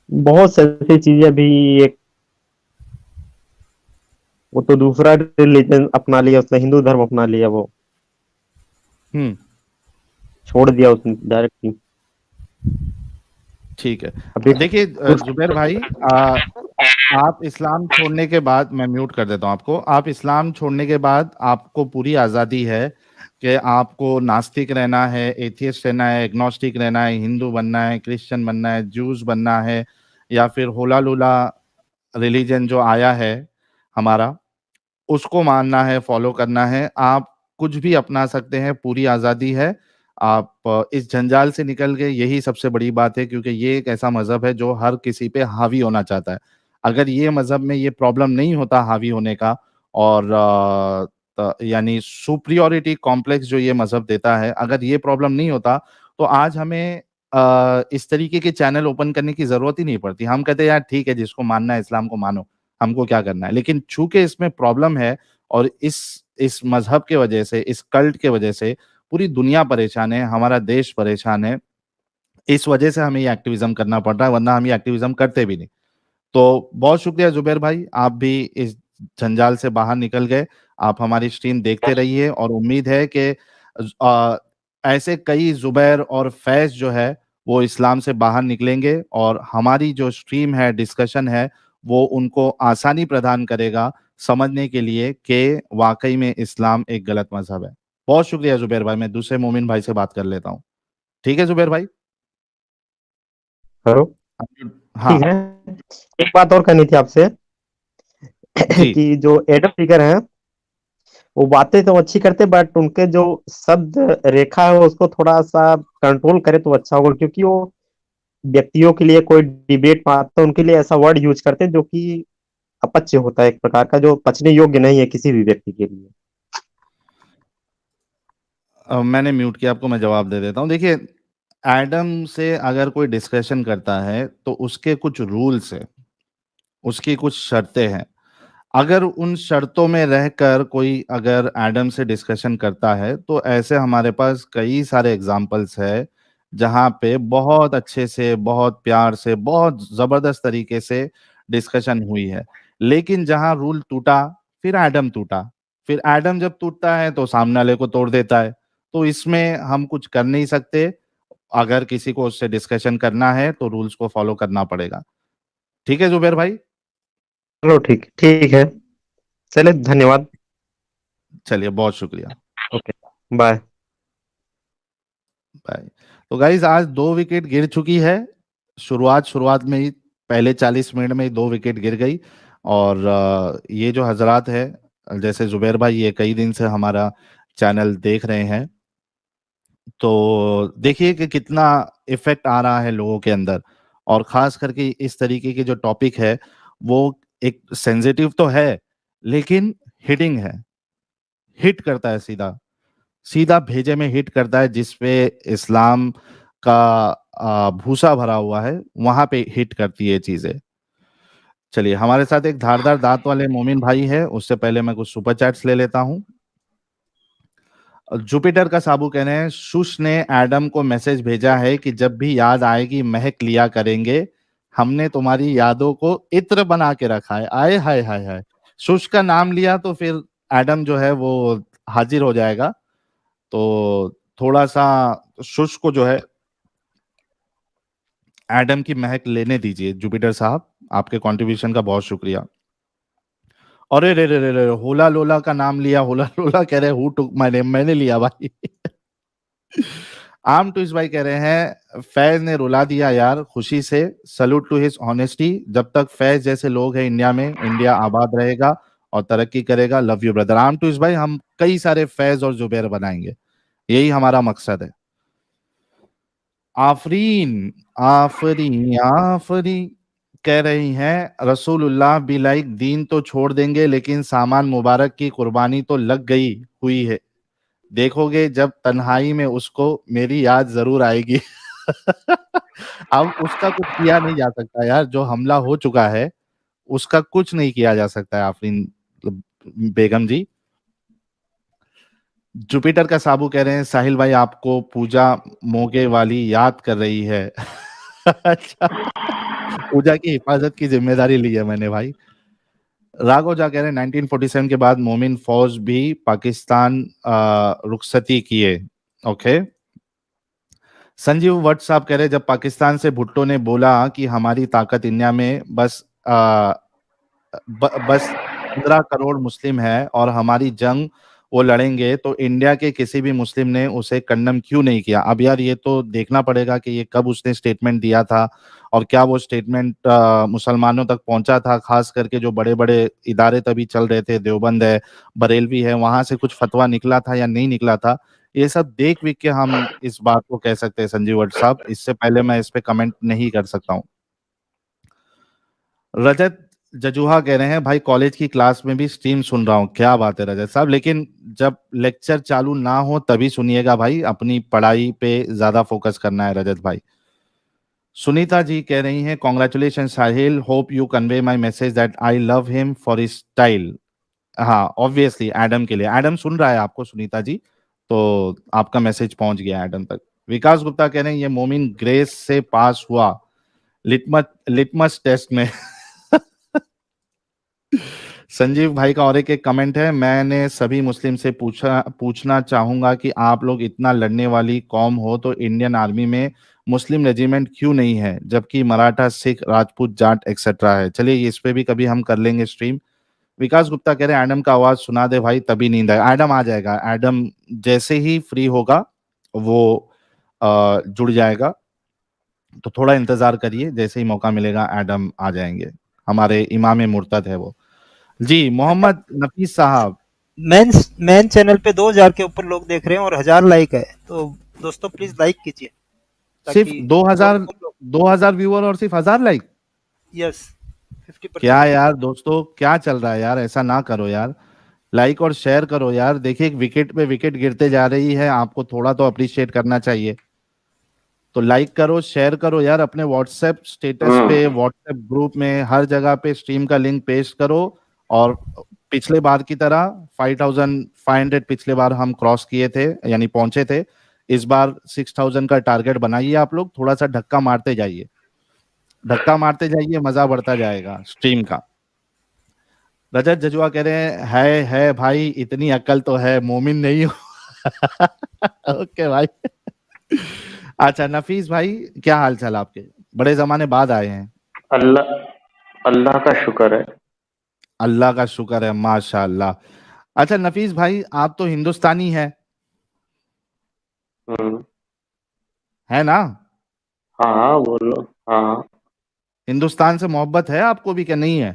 बहुत सारी चीजें अभी, एक वो तो दूसरा रिलीजन अपना लिया उसने, हिंदू धर्म अपना लिया, वो हम्म। छोड़ दिया उसने डायरेक्टली। ठीक है। अभी देखिए कुछ जुबैर भाई, आप इस्लाम छोड़ने के बाद, मैं म्यूट कर देता हूं आपको, आप इस्लाम छोड़ने के बाद आपको पूरी आज़ादी है कि आपको नास्तिक रहना है, एथियस्ट रहना है, एग्नोस्टिक रहना है, हिंदू बनना है, क्रिश्चियन बनना है, जूस बनना है, या फिर होला लूला रिलीजन जो आया है हमारा, उसको मानना है, फॉलो करना है। आप कुछ भी अपना सकते हैं, पूरी आज़ादी है। आप इस जंजाल से निकल गए, यही सबसे बड़ी बात है, क्योंकि ये एक ऐसा मज़हब है जो हर किसी पे हावी होना चाहता है। अगर ये मज़हब में ये प्रॉब्लम नहीं होता हावी होने का, और यानी सुपीरियॉरिटी कॉम्प्लेक्स जो ये मज़हब देता है, अगर ये प्रॉब्लम नहीं होता, तो आज हमें इस तरीके के चैनल ओपन करने की ज़रूरत ही नहीं पड़ती। हम कहते हैं यार ठीक है, जिसको मानना है इस्लाम को मानो, हमको क्या करना है। लेकिन चूंकि इसमें प्रॉब्लम है, और इस मजहब के वजह से, इस कल्ट के वजह से पूरी दुनिया परेशान है, हमारा देश परेशान है, इस वजह से हमें ये एक्टिविज्म करना पड़ रहा है, वरना हम ये एक्टिविज्म करते भी नहीं। तो बहुत शुक्रिया जुबैर भाई, आप भी इस जंजाल से बाहर निकल गए। आप हमारी स्ट्रीम देखते रहिए, और उम्मीद है कि अ, ऐसे कई जुबैर और फैज जो है वो इस्लाम से बाहर निकलेंगे, और हमारी जो स्ट्रीम है, डिस्कशन है, वो उनको आसानी प्रदान करेगा समझने के लिए कि वाकई में इस्लाम एक गलत मजहब है। बहुत शुक्रिया जुबैर भाई, मैं दूसरे मोमिन भाई से बात कर लेता हूँ। ठीक है जुबैर भाई। करो। हाँ। ठीक है, एक बात और करनी थी आपसे जी। कि जो एडम फिगर है वो बातें तो अच्छी करते, बट उनके जो शब्द रेखा है उसको थोड़ा सा कंट्रोल करे तो अच्छा होगा, क्योंकि वो व्यक्तियों के लिए कोई डिबेट में आता है उनके लिए ऐसा वर्ड यूज करते हैं जो कि अपच्य होता है, एक प्रकार का, जो पचने योग्य नहीं है किसी भी व्यक्ति के लिए। मैंने म्यूट किया आपको, मैं जवाब दे देता हूँ। देखिए, एडम से अगर कोई डिस्कशन करता है तो उसके कुछ रूल्स है, उसकी कुछ शर्तें हैं। अगर उन शर्तों में रहकर कोई अगर एडम से डिस्कशन करता है, तो ऐसे हमारे पास कई सारे एग्जाम्पल्स है जहाँ पे बहुत अच्छे से, बहुत प्यार से, बहुत जबरदस्त तरीके से डिस्कशन हुई है। लेकिन जहाँ रूल टूटा, फिर एडम टूटा। फिर एडम जब टूटता है तो सामने वाले को तोड़ देता है। तो इसमें हम कुछ कर नहीं सकते। अगर किसी को उससे डिस्कशन करना है तो रूल्स को फॉलो करना पड़ेगा। ठीक है जुबैर भाई। चलो ठीक ठीक है, चले, धन्यवाद। चलिए, बहुत शुक्रिया। Okay, bye. बाय। तो गाइज, आज 2 विकेट गिर चुकी है। शुरुआत में ही, पहले 40 मिनट में ही 2 विकेट गिर गई। और ये जो हजरात है, जैसे जुबैर भाई, ये कई दिन से हमारा चैनल देख रहे हैं, तो देखिए कि कितना इफेक्ट आ रहा है लोगों के अंदर। और खास करके इस तरीके की जो टॉपिक है, वो एक सेंसिटिव तो है, लेकिन हिटिंग है, हिट करता है, सीधा सीधा भेजे में हिट करता है, जिसपे इस्लाम का भूसा भरा हुआ है, वहां पे हिट करती है चीजें। चलिए, हमारे साथ एक धारदार दांत वाले मोमिन भाई है, उससे पहले मैं कुछ सुपर चैट्स ले लेता हूं। जुपिटर का साबू कह रहे हैं शुश ने एडम को मैसेज भेजा है कि जब भी याद आएगी महक लिया करेंगे, हमने तुम्हारी यादों को इत्र बना के रखा है। आए हाय हाय हाय, शुश का नाम लिया तो फिर एडम जो है वो हाजिर हो जाएगा। तो थोड़ा सा शुश को जो है एडम की महक लेने दीजिए। जुपिटर साहब, आपके कंट्रीब्यूशन का बहुत शुक्रिया। अरे रे रे रे रे, होला लोला का नाम लिया। होला लोला कह रहे हु टुक माय नेम, मैंने लिया भाई। आम ट्विस्ट भाई कह रहे हैं फैज ने रुला दिया यार खुशी से, सल्यूट टू हिज ऑनेस्टी। जब तक फैज जैसे लोग हैं इंडिया में, इंडिया आबाद रहेगा और तरक्की करेगा। Love you brother. आम ट्विस्ट भाई, हम कई सारे फैज और जुबैर बनाएंगे, यही हमारा मकसद है। आफरीन आफरी आफरी कह रही हैं रसूलुल्लाह भी लाइक दीन तो छोड़ देंगे लेकिन सामान मुबारक की कुर्बानी तो लग गई हुई है, देखोगे जब तन्हाई में उसको मेरी याद जरूर आएगी। अब उसका कुछ किया नहीं जा सकता यार, जो हमला हो चुका है उसका कुछ नहीं किया जा सकता है आफरीन बेगम जी। जुपिटर का साबू कह रहे हैं साहिल भाई आपको पूजा मोगे वाली याद कर रही है। अच्छा, पूजा की हिफाजत की जिम्मेदारी ली है मैंने भाई। राघव जा कह रहे हैं 1947 के बाद मोमिन फौज भी पाकिस्तान रुखसती किए। ओके। संजीव वट साहब कह रहे हैं जब पाकिस्तान से भुट्टो ने बोला कि हमारी ताकत इंडिया में बस 15 करोड़ मुस्लिम है और हमारी जंग वो लड़ेंगे, तो इंडिया के किसी भी मुस्लिम ने उसे कंडम क्यों नहीं किया। अब यार ये तो देखना पड़ेगा कि ये कब उसने स्टेटमेंट दिया था और क्या वो स्टेटमेंट मुसलमानों तक पहुंचा था। खास करके जो बड़े बड़े इदारे तभी चल रहे थे, देवबंद है, बरेलवी है, वहां से कुछ फतवा निकला था या नहीं निकला था, ये सब देख विक के हम इस बात को कह सकते हैं संजीव वट साहब। इससे पहले मैं इस पे कमेंट नहीं कर सकता हूँ। रजत जजुहा कह रहे हैं भाई कॉलेज की क्लास में भी स्ट्रीम सुन रहा हूँ। क्या बात है रजत साहब, लेकिन जब लेक्चर चालू ना हो तभी सुनिएगा भाई, अपनी पढ़ाई पे ज्यादा फोकस करना है रजत भाई। सुनीता जी कह रही हैं congratulation Sahil, hope you convey my message that I love him for his style. हाँ ऑब्वियसली एडम के लिए, एडम सुन रहा है आपको सुनीता जी, तो आपका मैसेज पहुंच गया एडम तक। विकास गुप्ता कह रहे हैं ये मोमिन ग्रेस से पास हुआ लिटमस टेस्ट में। संजीव भाई का और एक कमेंट है, मैंने सभी मुस्लिम से पूछना चाहूंगा कि आप लोग इतना लड़ने वाली कौम हो तो इंडियन आर्मी में मुस्लिम रेजिमेंट क्यों नहीं है, जबकि मराठा, सिख, राजपूत, जाट एक्सेट्रा है। चलिए इस पे भी कभी हम कर लेंगे स्ट्रीम। विकास गुप्ता कह रहे हैं एडम का आवाज सुना दे भाई तभी नींद आए। एडम आ जाएगा, एडम जैसे ही फ्री होगा वो जुड़ जाएगा, तो थोड़ा इंतजार करिए, जैसे ही मौका मिलेगा एडम आ जाएंगे। हमारे इमाम मुर्तद है वो जी। मोहम्मद नफीस साहब, मेन चैनल पे 2000 के ऊपर लोग देख रहे हैं और 1000 लाइक है, तो दोस्तों प्लीज लाइक कीजिए सिर्फ ताकि 2000 व्यूअर और सिर्फ 1000 लाइक। यस 50%। क्या यार दोस्तों क्या चल रहा है यार, ऐसा ना करो यार, लाइक और शेयर करो यार। देखिए एक विकेट पे विकेट गिरते जा रही है, आपको थोड़ा तो अप्रिशिएट करना चाहिए। तो लाइक करो, शेयर करो यार, अपने व्हाट्सएप स्टेटस पे, व्हाट्सएप ग्रुप में, हर जगह पे स्ट्रीम का लिंक पेस्ट करो। और पिछले बार की तरह 5500 पिछले बार हम क्रॉस किए थे, यानी पहुंचे थे। इस बार 6000 का टारगेट बनाइए आप लोग, थोड़ा सा धक्का मारते जाइए, धक्का मारते जाइए, मजा बढ़ता जाएगा स्ट्रीम का। रजत जजुआ कह रहे हैं है भाई, इतनी अक्ल तो है, मोमिन नहीं हो। ओके भाई। अच्छा नफीस भाई, क्या हाल चाल आपके, बड़े जमाने बाद आए हैं। अल्लाह अल्लाह का शुक्र है। अल्लाह का शुक्र है, माशाअल्लाह। अच्छा नफीस भाई, आप तो हिंदुस्तानी है हम्म। ना? हाँ हाँ बोलो। हाँ हिंदुस्तान से मोहब्बत है आपको भी क्या नहीं है?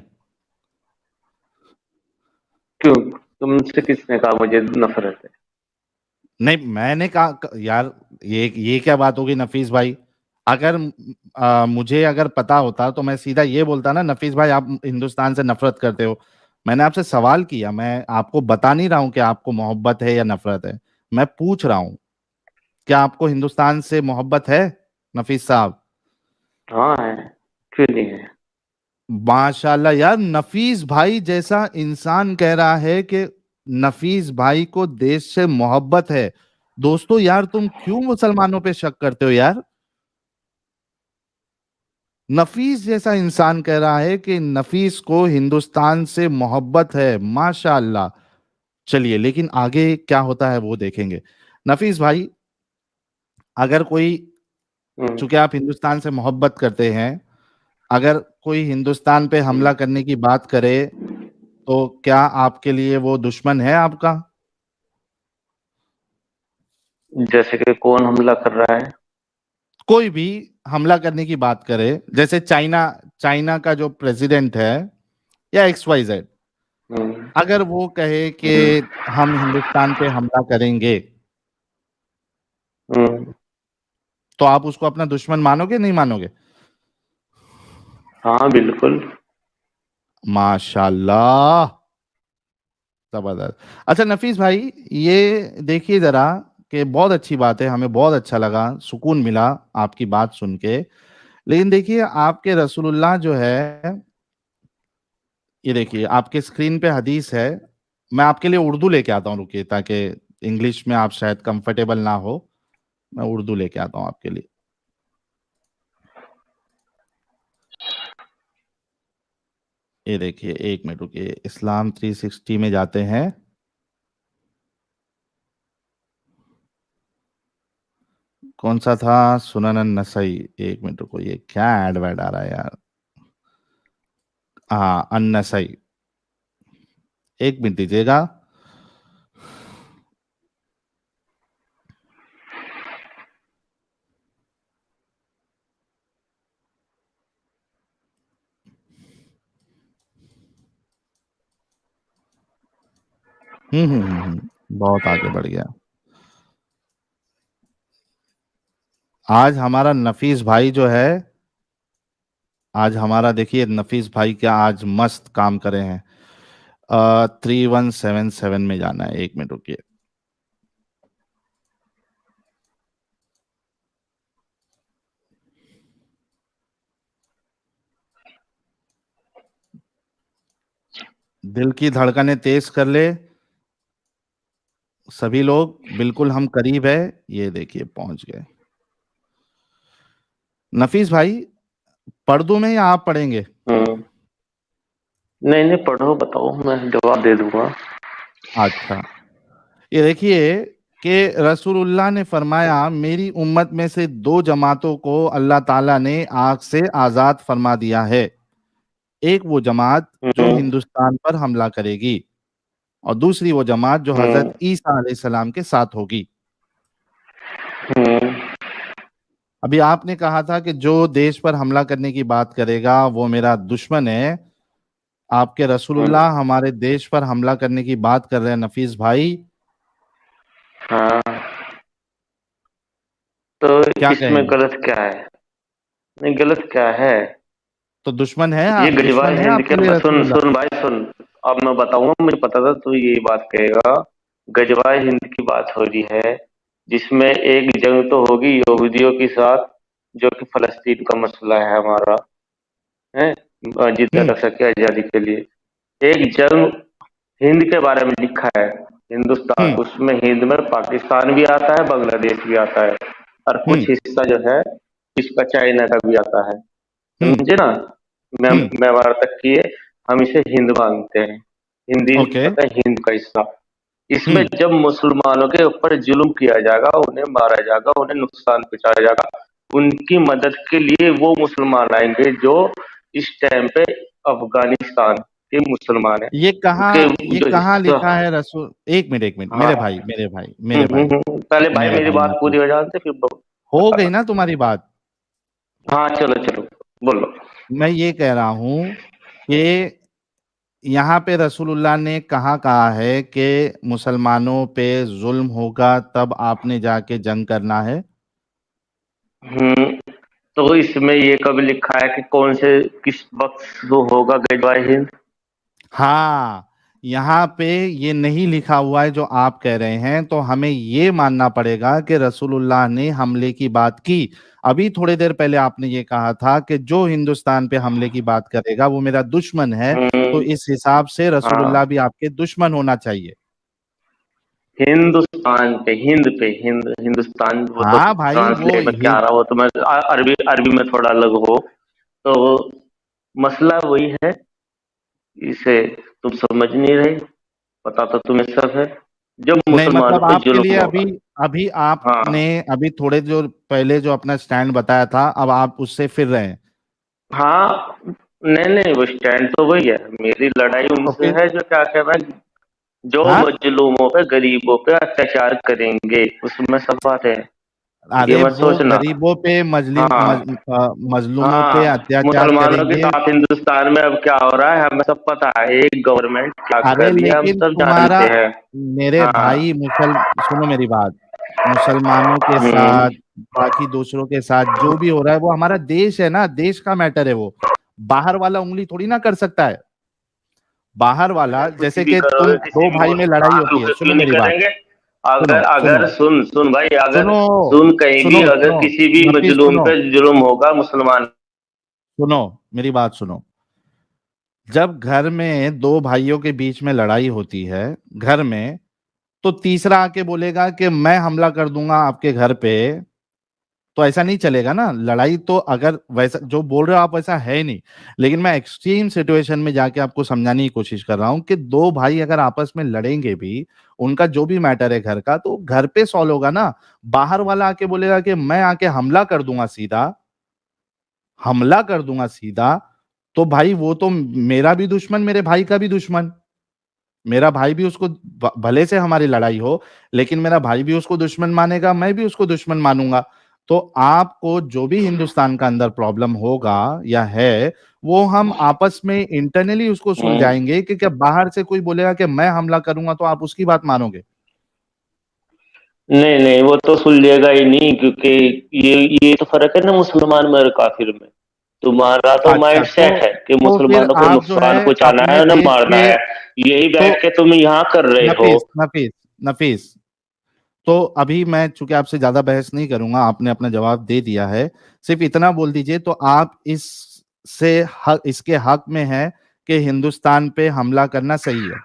क्यों, तुमसे किसने कहा मुझे नफरत है? नहीं मैंने कहा यार, ये क्या बात होगी नफीस भाई। अगर मुझे अगर पता होता तो मैं सीधा ये बोलता ना नफीस भाई आप हिंदुस्तान से नफरत करते हो। मैंने आपसे सवाल किया, मैं आपको बता नहीं रहा हूं कि आपको मोहब्बत है या नफरत है, मैं पूछ रहा हूं क्या आपको हिंदुस्तान से मोहब्बत है नफीस साहब? हाँ है, क्यों नहीं है। माशाल्लाह यार, नफीस भाई जैसा इंसान कह रहा है कि नफीस भाई को देश से मोहब्बत है। दोस्तों यार, तुम क्यों मुसलमानों पे शक करते हो यार? नफीस जैसा इंसान कह रहा है कि नफीस को हिंदुस्तान से मोहब्बत है, माशाअल्लाह। चलिए, लेकिन आगे क्या होता है वो देखेंगे। नफीस भाई, अगर कोई, चूंकि आप हिंदुस्तान से मोहब्बत करते हैं, अगर कोई हिंदुस्तान पे हमला करने की बात करे तो क्या आपके लिए वो दुश्मन है आपका? जैसे कि कौन हमला कर रहा है? कोई भी हमला करने की बात करे, जैसे चाइना, चाइना का जो प्रेसिडेंट है या XYZ, हम्म, अगर वो कहे कि हम हिंदुस्तान पे हमला करेंगे, हम्म, तो आप उसको अपना दुश्मन मानोगे नहीं मानोगे? हाँ बिल्कुल। माशाल्लाह, जबरदस्त। अच्छा नफीस भाई, ये देखिए जरा, कि बहुत अच्छी बात है, हमें बहुत अच्छा लगा, सुकून मिला आपकी बात सुन के। लेकिन देखिए, आपके रसूलुल्लाह जो है, ये देखिए आपके स्क्रीन पे हदीस है। मैं आपके लिए उर्दू लेके आता हूँ, रुकिए, ताकि इंग्लिश में आप शायद कंफर्टेबल ना हो। मैं उर्दू लेके आता हूँ आपके लिए। ये देखिए, एक मिनट रुकिए, इस्लाम 360 में जाते हैं। कौन सा था? सुनन नसई। एक मिनट रुको, ये क्या एड वैड आ रहा है यार? हाँ, अन्नसई। एक मिनट दीजिएगा। बहुत आगे बढ़ गया। आज हमारा नफीस भाई जो है, आज हमारा देखिए नफीस भाई क्या आज मस्त काम करे हैं। 3177 में जाना है, एक मिनट रुकिए। दिल की धड़कनें तेज कर ले सभी लोग, बिल्कुल हम करीब है। ये देखिए पहुंच गए। नफीस भाई, पढ़ दूं मैं या आप पढ़ेंगे? हम्म, नहीं नहीं, पढ़ो, बताओ, मैं जवाब दे दूंगा। अच्छा, ये देखिए कि रसूलुल्लाह ने फरमाया, मेरी उम्मत में से दो जमातों को अल्लाह ताला ने आग से आजाद फरमा दिया है। एक वो जमात जो हम्म, हिंदुस्तान पर हमला करेगी, और दूसरी वो जमात जो हम्म, हजरत ईसा अलैहिस्सलाम के साथ होगी। हम्म, अभी आपने कहा था कि जो देश पर हमला करने की बात करेगा वो मेरा दुश्मन है। आपके हम्म, रसूलुल्लाह हमारे देश पर हमला करने की बात कर रहे हैं नफीस भाई, हाँ, तो क्या इसमें कहेंगे? गलत क्या है? नहीं, गलत क्या है? तो दुश्मन है, ये गजवाए दुश्मन है हिंद आपके लिए के, सुन रसूलुल्लाह? सुन भाई सुन। अब मैं बताऊंगा, मुझे पता था तू यही बात कहेगा। गजवाए हिंद की बात हो रही है, जिसमें एक जंग तो होगी यहूदियों के साथ, जो कि फलस्तीन का मसला है हमारा, है, जितना हम्म। रख सके आजादी के लिए। एक जंग हिंद के बारे में लिखा है, हिंदुस्तान, हम्म। उसमें हिंद में पाकिस्तान भी आता है, बांग्लादेश भी आता है, और हम्म। कुछ हिस्सा जो है इसका चाइना का भी आता है। हम्म। समझे ना? हम्म। मैं तक किए, हम इसे हिंद मानते हैं। हिंदी ओके। पता है, हिंद का हिस्सा। इसमें हम्म। जब मुसलमानों के ऊपर जुल्म किया जाएगा, उन्हें मारा जाएगा, उन्हें नुकसान पहुंचाया जाएगा, उनकी मदद के लिए वो मुसलमान आएंगे जो इस टाइम पे अफगानिस्तान के मुसलमान हैं। ये जो कहाँ हिस्सा, लिखा है रसूल? एक मिनट, एक मिनट, मेरे हाँ, भाई, मेरे भाई, मेरे भाई, पहले भाई मेरे मेरी भाई बात नफीस, पूरी हो जाते फिर हो गई बताना। ना तुम्हारी बात? हाँ, चलो चलो, बोलो। मैं ये कह रहा हूं कि यहाँ पे रसूलुल्लाह ने कहा है कि मुसलमानों पे जुल्म होगा तब आपने जाके जंग करना है। हम्म, तो इसमें ये कब लिखा है कि कौन से, किस वक्त वो होगा गजवाए हिंद? हाँ, यहाँ पे ये नहीं लिखा हुआ है जो आप कह रहे हैं, तो हमें ये मानना पड़ेगा कि रसूलुल्लाह ने हमले की बात की। अभी थोड़ी देर पहले आपने ये कहा था कि जो हिंदुस्तान पे हमले की बात करेगा वो मेरा दुश्मन है, तो हम्म, इस हिसाब से रसूलुल्लाह हाँ, भी आपके दुश्मन होना चाहिए। हिंदुस्तान पे हिंदुस्तान, वो तो हाँ भाई, वो ट्रांसलेट में क्या आ रहा, वो तो मैं अरबी अरबी में थोड़ा अलग हो, तो मसला वही है। इसे तुम समझ नहीं रहे, पता तो तुम्हें सब है, जो नहीं, मुसलमानों मतलब पे आपके लिए जुल्म अभी होगा। अभी आपने हाँ अभी थोड़े जो पहले जो अपना स्टैंड बताया था, अब आप उससे फिर रहे हैं। हाँ, नहीं नहीं, वो स्टैंड तो वही है, मेरी लड़ाई तो उनसे फिर है जो क्या कह रहा है, जो हाँ, मजलूमों पे गरीबों पे अत्याचार करेंगे, उसमें सब बात है, ये अरे मत वो सोचना। गरीबों पे हाँ मजलूमों पे हाँ, अत्याचार मुसलमानों के करेंगे। साथ हिंदुस्तान में अब क्या हो रहा है हमें सब पता है, एक गवर्नमेंट क्या कर अरे रही है हम लेकिन सब तुम्हारा, जानते हैं। मेरे हाँ। भाई सुनो मेरी बात, मुसलमानों के हम्म। साथ, बाकी दूसरों के साथ जो भी हो रहा है वो हमारा देश है ना, देश का मैटर है वो। बाहर वाला उंगली थोड़ी ना कर सकता है। बाहर वाला, कुछ जैसे भी कि तुम करोगे किसी दो भी भाई में मुल्क का, लड़ाई हम होती है, रुके सुनो क्यों नहीं मेरी बात, करेंगे? सुनो अगर सुनो अगर सुन सुन भाई, अगर सुनो सुन, कहीं भी सुनो अगर सुनो किसी भी नफीस, मजलूम सुनो पे जुल्म होगा मुसलमान। सुनो मेरी बात सुनो। जब घर में दो भाइयों के बीच में लड़ाई होती है घर में, तो तीसरा आके बोलेगा कि मैं हमला कर दूंगा आपके घर पे, तो ऐसा नहीं चलेगा ना। लड़ाई तो अगर वैसा जो बोल रहे हो आप वैसा है नहीं, लेकिन मैं एक्सट्रीम सिचुएशन में जाके आपको समझाने की कोशिश कर रहा हूं कि दो भाई अगर आपस में लड़ेंगे भी, उनका जो भी मैटर है घर का, तो घर पे सॉल्व होगा ना। बाहर वाला आके बोलेगा कि मैं आके हमला कर दूंगा सीधा, हमला कर दूंगा सीधा, तो भाई वो तो मेरा भी दुश्मन, मेरे भाई का भी दुश्मन। मेरा भाई भी उसको भले से हमारी लड़ाई हो, लेकिन मेरा भाई भी उसको दुश्मन मानेगा, मैं भी उसको दुश्मन मानूंगा। तो आपको जो भी हिंदुस्तान का अंदर प्रॉब्लम होगा या है, वो हम आपस में इंटरनली उसको हम्म। सुलझाएंगे। कि क्या बाहर से कोई बोलेगा कि मैं हमला करूंगा तो आप उसकी बात मानोगे? नहीं नहीं, वो तो सुलझेगा ही नहीं, क्योंकि ये तो फर्क है ना मुसलमान में और काफिर में। तुम्हारा तो अच्छा, माइंड सेट है कि तो फिर मुसलमानों को आप जो नुकसान है पहुंचाना अपने है ना देश मारना के, है, यही तो बैठ के तुम यहाँ कर रहे हो। नफीस नफीस नफीस, तो अभी मैं चूंकि आपसे ज्यादा बहस नहीं करूंगा, आपने अपना जवाब दे दिया है। सिर्फ इतना बोल दीजिए तो आप इस से हक, इसके हक में है कि हिंदुस्तान पे हमला करना सही है।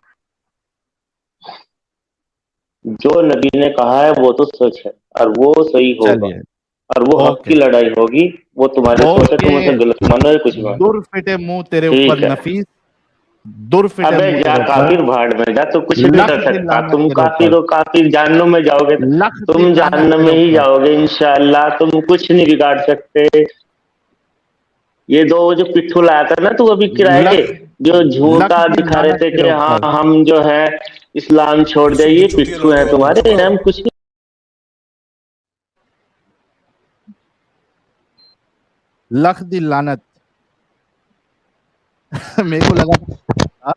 जो नबी ने कहा है वो तो सच है, और वो सही होगा, चलिए, और वो हक की ओके लड़ाई होगी। वो तुम्हारे सोच है, ओके। तुम उसे गलत मानो या कुछ मानो। दूर फिटे मुंह तेरे ऊपर ठीक है। नफीस, दूर फिटे अबे मुंह जा तेरे ऊपर। काफिर, भाड़ में जा, तू कुछ नहीं लख कर दिल सकता, लानत तुम तेरे काफिर ऊपर, हो, काफिर जहन्नुम में जाओगे, लख तुम दिल लानत जहन्नुम तेरे में ही ऊपर। जाओगे इंशाअल्लाह, तुम कुछ नहीं बिगाड़ सकते। ये दो जो पिट्ठू लाया था ना तू अभी किराए के, लख जो लख झूठा दिल दिखा रहे लानत थे कि तेरे हाँ ऊपर। हम जो है इस्लाम छोड़ दे, ये पिट्ठू हैं तुम्हारे, हम कुछ नहीं। लख दिल लानत। मेरे को लगा था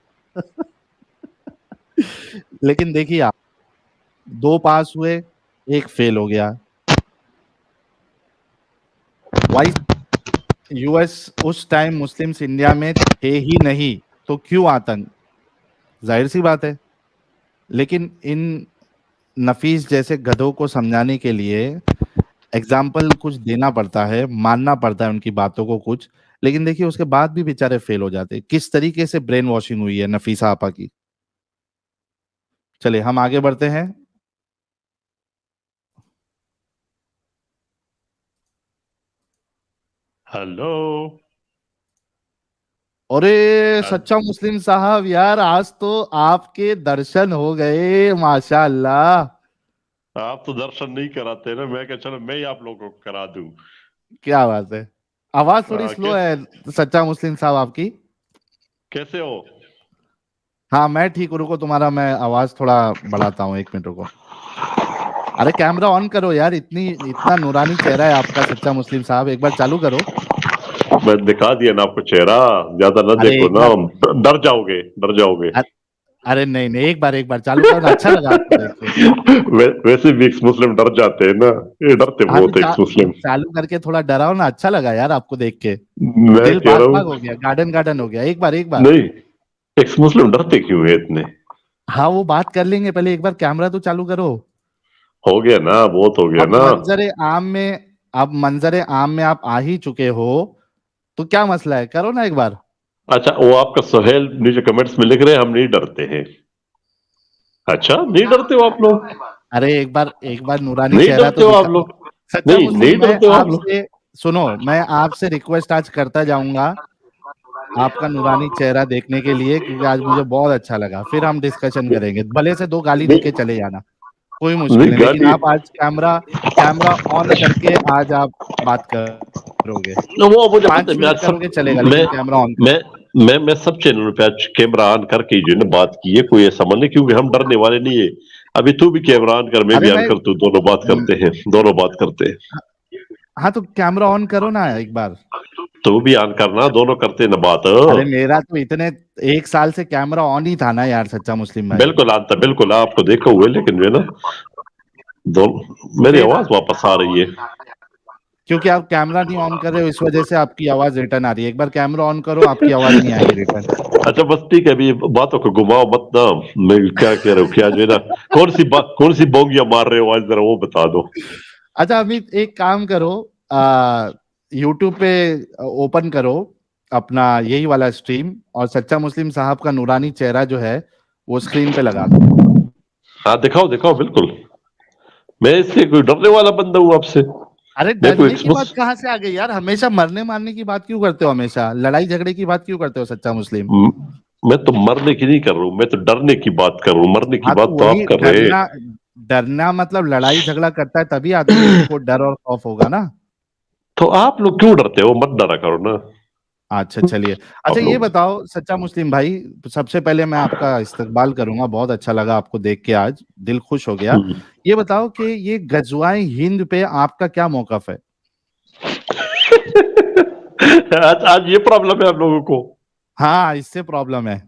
लेकिन देखिए आप, दो पास हुए, एक फेल हो गया। वाइस यूएस उस टाइम मुस्लिम्स इंडिया में थे ही नहीं, तो क्यों आतंक? जाहिर सी बात है। लेकिन इन नफीस जैसे गधों को समझाने के लिए एग्जाम्पल कुछ देना पड़ता है, मानना पड़ता है उनकी बातों को कुछ। लेकिन देखिए उसके बाद भी बेचारे फेल हो जाते हैं। किस तरीके से ब्रेन वॉशिंग हुई है नफीसा आपा की। चलिए हम आगे बढ़ते हैं। हेलो। अरे सच्चा मुस्लिम साहब, यार आज तो आपके दर्शन हो गए, माशा अल्लाह। आप तो दर्शन नहीं कराते ना, मैं क्या, चलो मैं ही आप लोगों को करा दूं। क्या बात है। आवाज थोड़ी स्लो कैसे है सच्चा मुस्लिम साहब आपकी। कैसे हो? हाँ मैं ठीक हूँ, रुको तुम्हारा मैं आवाज थोड़ा बढ़ाता हूँ, 1 मिनट रुको। अरे कैमरा ऑन करो यार, इतना नूरानी चेहरा है आपका सच्चा मुस्लिम साहब, एक बार चालू करो। मैं दिखा दिया ना आपको चेहरा, ज्यादा ना अरे देखो एक ना, बार, डर जाओगे, डर जाओगे। अ- अरे नहीं नहीं, एक बार चालू करो ना, अच्छा लगा आपको देख के। वैसे भी एक्स मुस्लिम डर जाते हैं ना, ये डरते हाँ तो बहुत है एक्स मुस्लिम। चालू करके थोड़ा डराओ ना, अच्छा लगा यार आपको देख के। मैं दिल कह बाग रहा बाग हो हूँ, गया, गार्डन गार्डन हो गया, एक बार। नहीं, एक्स मुस्लिम डरते क्यों है इतने? हाँ वो बात कर लेंगे, पहले एक बार कैमरा तो चालू करो। हो गया ना, बहुत हो गया अब ना। मंजरे आम में अब मंजरे आम में आप आ ही चुके हो, तो क्या मसला है, करो ना एक बार। अच्छा, वो आपका सोहेल नीचे कमेंट्स में लिख रहे हैं हम नहीं डरते हैं। अच्छा, नहीं डरते हो आप लोग? अरे एक बार नूरानी नहीं चेहरा डरते तो हो आप दिखा। लोग? सच्चा नहीं मुस्लिम, मैं डरते हो आप लोग? आपसे सुनो, मैं आपसे रिक्वेस्ट आज करता जाऊंगा आपका नूरानी चेहरा देखने के लिए, क्योंकि आज मुझे बहुत अच्छा लगा। फिर हम डिस्कशन करेंगे, भले से 2 गाली नहीं, देके चले जाना, कोई मुश्किल नहीं नहीं, लेकिन गाली। आप आज कैमरा कैमरा ऑन करके आज आप बात करोगे। वो मुझे पता 5 है, मैं मिनट आज सब करोगे चलेगा, मैं लेकिन कैमरा ऑन करो। मैं मैं सब चैनलों पे आज कैमरा ऑन करके जो है ना बात की है, कोई ऐसा मन नहीं, क्योंकि हम डरने वाले नहीं है। अभी तू भी कैमरा ऑन कर, मैं अरे भी ऑन मैं कर, तू, दोनों बात करते हैं, दोनों बात करते हैं। हाँ तो कैमरा ऑन करो ना एक बार। तू भी ऑन करना, दोनों करते हैं ना बात। अरे मेरा तो इतने 1 साल से कैमरा ऑन ही था ना यार, सच्चा मुस्लिम भाई। बिल्कुल ऑन था, बिल्कुल आपको देखा हुआ है, लेकिन जो है ना मेरी फिर आवाज वापस आ रही है। क्योंकि आप कैमरा नहीं ऑन कर रहे हो, इस वजह से आपकी आवाज रिटर्न आ रही है। एक बार कैमरा ऑन करो, आपकी आवाज नहीं आएगी रिटर्न। अच्छा बस ठीक है, अभी बातों को घुमाओ मत ना। मैं क्या कह रहा हूँ, क्या जो है ना, कौन सी बोंगियां मार रहे हो आज, जरा वो बता दो। अच्छा अमित, एक काम करो, यूट्यूब पे ओपन करो अपना यही वाला स्ट्रीम, और सच्चा मुस्लिम साहब का नूरानी चेहरा जो है वो स्क्रीन पे लगा दो। हाँ दिखाओ दिखाओ, बिल्कुल। मैं इससे कोई डरने वाला बंदा हूँ आपसे? अरे मैं कोई डरने की बात एक्सपोस कहाँ से आ गई यार? हमेशा मरने मारने की बात क्यों करते हो? हमेशा लड़ाई झगड़े की बात क्यों करते हो सच्चा मुस्लिम? मैं तो मरने की नहीं कर रहा हूँ, मैं तो डरने की बात कर रहा हूँ, मरने की हाँ तो बात तो आप वही कर रहे हैं। डरना, डरना मतलब लड़ाई झगड़ा करता है तभी आदमी को डर और खौफ होगा ना। तो आप लोग क्यों डरते हो? मत डरा करो ना अच्छा चलिए। अच्छा आप ये लोग। बताओ सच्चा मुस्लिम भाई, सबसे पहले मैं आपका इस्तकबाल करूंगा, बहुत अच्छा लगा आपको देख के, आज दिल खुश हो गया। हम्म। ये बताओ कि ये गजवाए हिंद पे आपका क्या मौकफ है? आज ये प्रॉब्लम है आप लोगों को? हाँ इससे प्रॉब्लम है।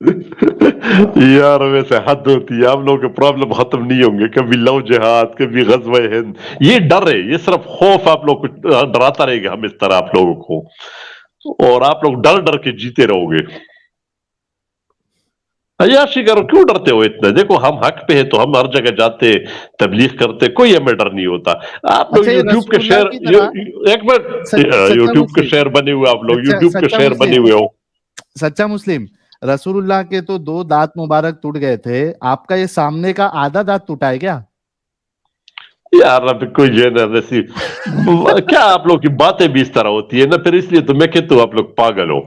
यार वैसे हद होती है, आप लोगों के प्रॉब्लम खत्म नहीं होंगे, कभी लव जिहाद, कभी गज़वे हिंद। ये डर है, ये सिर्फ खौफ आप लोग को डराता रहेगा हम इस तरह आप लोगों को, और आप लोग डर डर के जीते रहोगे। अय्याशी करो, क्यों डरते हो इतना? देखो हम हक पे है तो हम हर जगह जाते, तबलीग करते, कोई हमें डर नहीं होता। आप लोग अच्छा ये यूट्यूब के रसूलुल्लाह शेयर, की तरह, एक मिनट, सच्चा यूट्यूब के मुस्लिम, शेयर बने हुए, आप लोग यूट्यूब के सच्चा शेयर बने मुस्लिम, हुए हो। सच्चा मुस्लिम, रसूलुल्लाह के तो 2 दांत मुबारक टूट गए थे, आपका ये सामने का आधा दांत टूटा है क्या? यार अब कोई जो है ना वैसी क्या आप लोग की बातें भी इस तरह होती है ना, फिर इसलिए तो मैं कहता हूँ आप लोग पागल हो।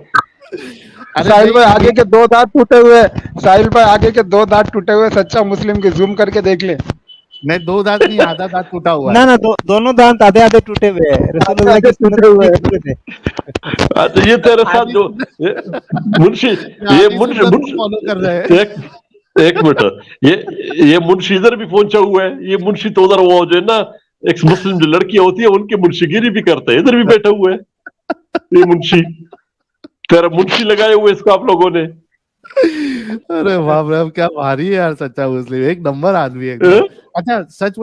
अरे साहिल नहीं भाई आगे ये, के 2 दांत टूटे हुए, साहिल भाई आगे के 2 दांत टूटे हुए, सच्चा मुस्लिम के जूम करके देख ले। नहीं 2 दांत नहीं, आधा दांत टूटा हुआ ना है। ना, दोनों दांत आधे आधे टूटे हुए हैं, आधे रसूलुल्लाह आधे की सुन्नत टूटे हुए नहीं हैं। पूरे थे। अच्छा ये तेरे साथ आधी जो सुन्नत, ये, मुंशी, ये आधी मुंशी सुन्नत को मुंशी फॉलो कर रहे हैं। एक मिनट, ये मुंशी इधर भी पहुंचा हुआ है, ये मुंशी तो उधर वो जो है ना एक मुस्लिम जो लड़कियां होती है उनकी मुंशीगिरी भी करता है, इधर भी बैठा हुआ है ये मुंशी। तेरा मुंशी लगाए हुए इसको आप लोगों ने। अरे बाप रे, अब क्या भारी है यार सच्चा मुस्लिम, एक नंबर आदमी है एकदम। अच्छा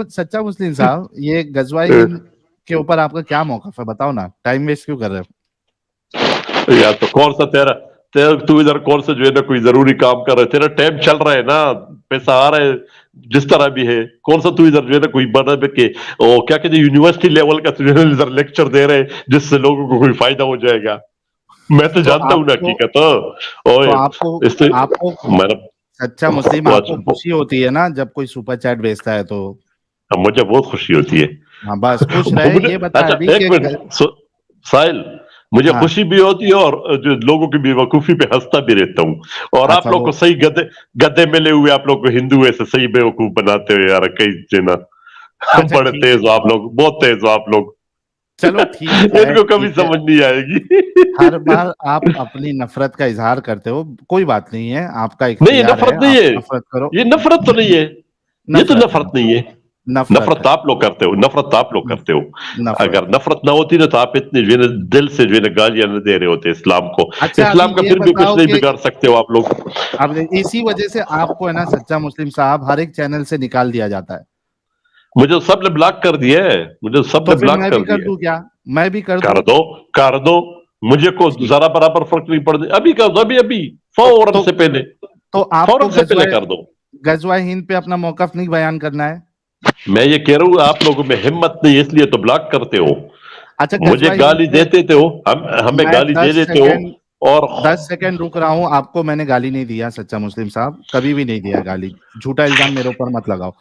सच्चा मुस्लिम साहब, ये गजवाए हिंद के ऊपर आपका क्या मौकफ है, बताओ ना, टाइम वेस्ट क्यों कर रहे हो? यार तो कौन सा तेरा तेरा तू इधर कौन सा जो है ना कोई जरूरी काम कर रहा है? तेरा टाइम चल रहा है ना, पैसा आ रहा है जिस तरह भी है। कौन सा तू इधर जो है ना कोई बना के ओ क्या कहते हैं यूनिवर्सिटी लेवल का तुझे इधर लेक्चर दे रहे हैं जिससे लोगों को कोई फायदा हो जाएगा? मैं तो जानता हूँ ना आपको, हकीकत। तो ओए इससे आपको मैंने सच्चा मुस्लिम, आपको खुशी होती है ना जब कोई सुपर चैट भेजता है तो? मुझे बहुत खुशी होती है। हाँ बस खुश रहे, मुझे ये बता अच्छा अभी एक मिनट साहिल, मुझे हाँ खुशी भी होती है और जो लोगों की बेवकूफी पे हंसता भी रहता हूँ। और आप अच्छा लोग वो, को सही गधे गधे मिले हुए, आप लोग को हिंदू ऐसे सही बेवकूफ बनाते हो यार कई जना। अच्छा बड़े ठीक तेज है, हो आप लोग, बहुत तेज हो आप लोग। चलो ठीक है इनको कभी ठीक है। समझ नहीं आएगी। हर बार आप अपनी नफरत का इजहार करते हो, कोई बात नहीं है, आपका नहीं ये इख्तियार है, नफरत नहीं आप है, नफरत करो। ये नफरत तो नहीं है, ये तो नफरत है, नफरत नहीं है। नफरत नफरत है, आप लोग करते हो, नफरत आप लोग करते हो। नफरत अगर है। नफरत ना होती ना तो आप इतने जो है ना दिल से जो है ना गालियां न दे रहे होते इस्लाम को। अच्छा अभी इस्लाम का ये फिर भी कुछ बताओ नहीं कि बिगाड़ सकते हो आप लोग। अब इसी वजह से आपको है ना सच्चा मुस्लिम साहब हर एक चैनल से निकाल दिया जाता है। मुझे तो सबने ब्लॉक कर दिया है, मुझे तो तो सबने फिर ब्लॉक मैं भी कर कर दिया है। दूं क्या? मैं भी कर दूं? कर दो, कर दो, मुझे को ठीक, जरा बराबर फर्क नहीं पड़ती, अभी कर दो, अभी अभी तो फौरन तो से पहले, तो आपको फौरन से पहले कर दो। गजवाए हिंद पे अपना मौकफ नहीं बयान करना है? मैं ये कह रहा हूँ आप लोगों में हिम्मत नहीं है इसलिए तो ब्लॉक करते हो। अच्छा मुझे गजवाए हिंद गाली पे देते थे हो, हम हमें मैं गाली दे 10 देते हो। सेकंड और 10 सेकंड रुक रहा हूँ, आपको मैंने गाली नहीं दिया सच्चा मुस्लिम साहब, कभी भी नहीं दिया गाली, झूठा इल्जाम मेरे ऊपर मत लगाओ।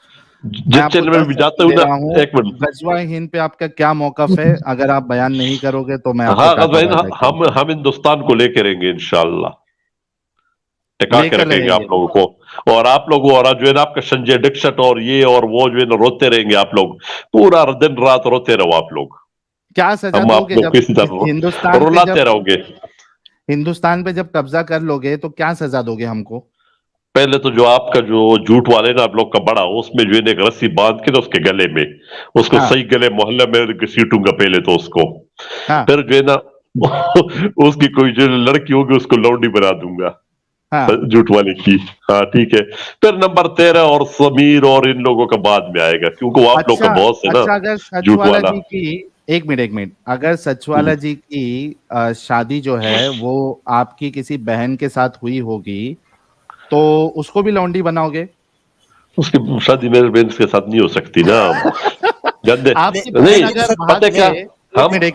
मैं जिस आपको चैनल में 10 भी जाते सेकंड हूँ दे ना, रहा हूँ, एक मिनट, गजवा हिंद पे आपका क्या मौकफ है? अगर आप बयान नहीं करोगे तो मैं आपको हाँ टाटा गजवाइन, बाय बाय करूंगा। हम हिंदुस्तान को लेके रहेंगे इंशाल्लाह, टिका के लेकर रखेंगे आप रहेंगे। लोगों को, और आप लोगों और जो है ना आपका संजय दीक्षित और ये और वो जो है ना रोते रहेंगे आप लोग, पूरा दिन रात रोते रहो आप लोग, क्या सजा हम आप दोगे लोग जब किसी तरह रुलाते रहोगे। हिंदुस्तान पे जब कब्जा कर लोगे तो क्या सजा दोगे हमको? पहले तो जो आपका जो झूठ वाले ना आप लोग का बड़ा, उसमें जो है ना एक रस्सी बांध के ना उसके गले में, उसको हाँ सही गले मोहल्ले में सीटूंगा पहले तो उसको, हाँ फिर जो है ना उसकी कोई जो लड़की होगी उसको लौंडी बना दूंगा हाँ। झूठ वाले की। हाँ ठीक है, फिर नंबर 13 और समीर और इन लोगों का बाद में आएगा, क्योंकि वो आप लोग का अच्छा बॉस है ना अच्छा, अगर झूठ सचवाला वाला। जी की, एक मिनट, अगर सचवाला जी की शादी जो है वो आपकी किसी बहन के साथ हुई होगी तो उसको भी लौंडी बनाओगे? उसकी शादी मेरे बहन के साथ नहीं हो सकती ना, गंदे आपकी ले, बहन नहीं, अगर लेकिन भाग पता है क्या, गए, हम हम लेकिन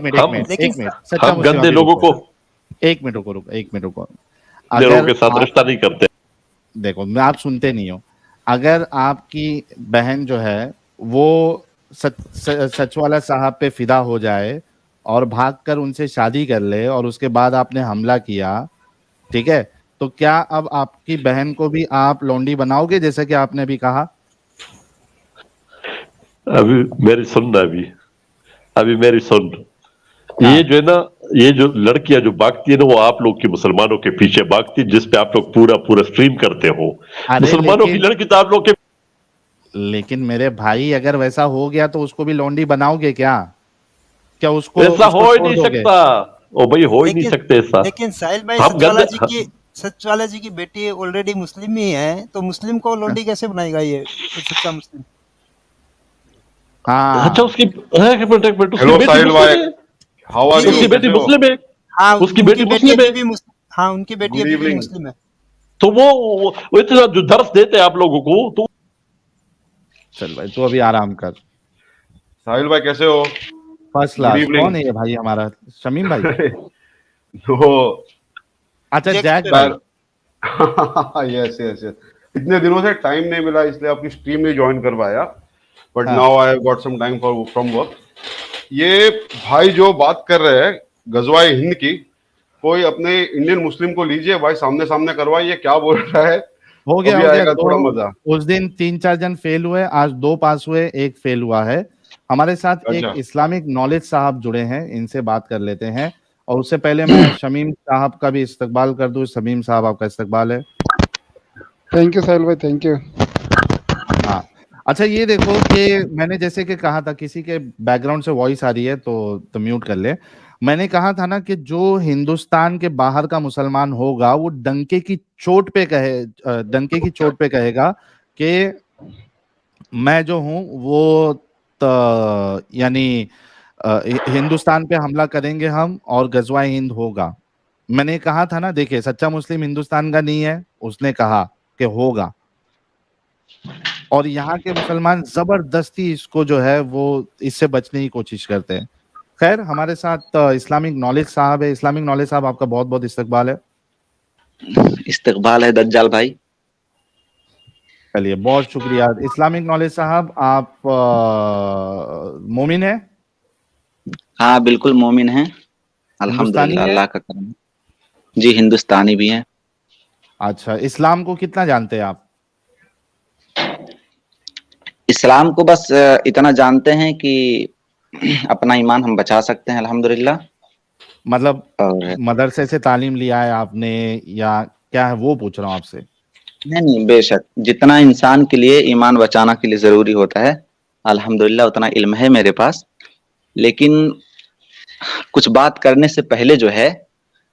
एक मिनट सच्चा हम मुस्लिम गंदे अभी लोगों रुको, को एक मिनट रुको। लोगों अगर के साथ आप, रिश्ता नहीं करते। देखो मैं, आप सुनते नहीं हो, अगर आपकी बहन जो है वो सचवाला साहब पे फिदा हो जाए और भागकर उनसे शादी कर ले और उसके बाद आपने हमला किया, ठीक है, तो क्या अब आपकी बहन को भी आप लौंडी बनाओगे जैसे कि आपने अभी कहा? अभी मेरी सुन ना, अभी मेरी सुन, हाँ। ये जो है ना, ये जो लड़कियां जो भागती है ना वो आप लोग की मुसलमानों के पीछे भागती है, जिसपे आप लोग पूरा पूरा स्ट्रीम करते हो। अरे मुसलमानों की लड़की तो आप लोग के, लेकिन मेरे भाई अगर वैसा हो गया तो उसको भी लौंडी बनाओगे क्या? क्या उसको ऐसा उसको हो ही छोड़ नहीं दोगे? सकता, ओ भाई हो ही नहीं लेकिन सकते ऐसा। लेकिन साहिल भाई, हम गंदे, सचवाला जी की बेटी ऑलरेडी मुस्लिम ही है, तो मुस्लिम को लौंडी कैसे बनाएगा ये सच्चा मुस्लिम? हाँ अच्छा उसकी, एक मिनट उसकी हेलो बेटी साहिल मुस्लिम भाई, है, हाउ आर जी, यू, उसकी बेटी कैसे हो? मुस्लिम है, हाँ, उसकी उनकी बेटी बेटी मुस्लिम अभी है, भी मुस्लिम, हाँ उनकी बेटी गुड अभी भी इवनिंग। मुस्लिम है। तो वो इतना जो दर्श देते हैं आप लोगों को, तो चल भाई तू अभी आराम कर। साहिल भाई कैसे हो? First good class. इवनिंग। कौन है ये भाई हमारा? शमीम भाई? तो अच्छा जैक जैक स्पैरो। भाई। यस यस यस, इतने दिनों से टाइम नहीं मिला इसलिए आपकी स्ट्रीम नहीं ज्वाइन कर पाया, बट हाँ। Now I have got some time for from work. ये भाई जो बात कर रहे हैं गजवाए हिंद की, कोई अपने इंडियन मुस्लिम को लीजिए भाई, सामने सामने करवाइए, क्या बोल रहा है, हो गया अभी हो गया। आएगा थोड़ा दो, मजा। उस दिन 3-4 जन फेल हुए, आज 2 पास हुए, 1 फेल हुआ है। हमारे साथ एक अच्छा। इस्लामिक नॉलेज साहब जुड़े हैं, इनसे बात कर लेते हैं। और उससे पहले मैं शमीम साहब का भी इस्तकबाल कर दूं। शमीम साहब आपका इस्तकबाल है। थैंक यू साहिल भाई, थैंक यू। हाँ अच्छा, ये देखो कि मैंने जैसे कि कहा था, किसी के बैकग्राउंड से वॉइस आ रही है तो म्यूट कर ले। मैंने कहा था ना कि जो हिंदुस्तान के बाहर का मुसलमान होगा वो डंके की चोट पे कहेगा कि मैं जो हूं वो यानी हिंदुस्तान पे हमला करेंगे हम और गजवाए हिंद होगा। मैंने कहा था ना, देखिए सच्चा मुस्लिम हिंदुस्तान का नहीं है, उसने कहा कि होगा, और यहाँ के मुसलमान जबरदस्ती इसको जो है वो इससे बचने की कोशिश करते हैं। खैर, हमारे साथ इस्लामिक नॉलेज साहब है। इस्लामिक नॉलेज साहब आपका बहुत बहुत इस्तकबाल है। इस्तकबाल है दज्जाल भाई। चलिए, बहुत शुक्रिया इस्लामिक नॉलेज साहब। आप मोमिन है? हाँ बिल्कुल मोमिन है, हिंदुस्तानी अल्हम्दुलिल्लाह, है? अल्लाह का करम है। जी हिंदुस्तानी भी हैं। अच्छा, इस्लाम को कितना जानते हैं आप? इस्लाम को बस इतना जानते हैं कि अपना ईमान हम बचा सकते हैं अल्हम्दुलिल्लाह। मतलब और मदरसे से तालीम लिया है आपने या क्या है, वो पूछ रहा हूँ आपसे। नहीं बेशक, जितना इंसान के लिए ईमान बचाना के लिए जरूरी होता है अल्हम्दुलिल्लाह उतना इल्म है मेरे पास। लेकिन कुछ बात करने से पहले जो है,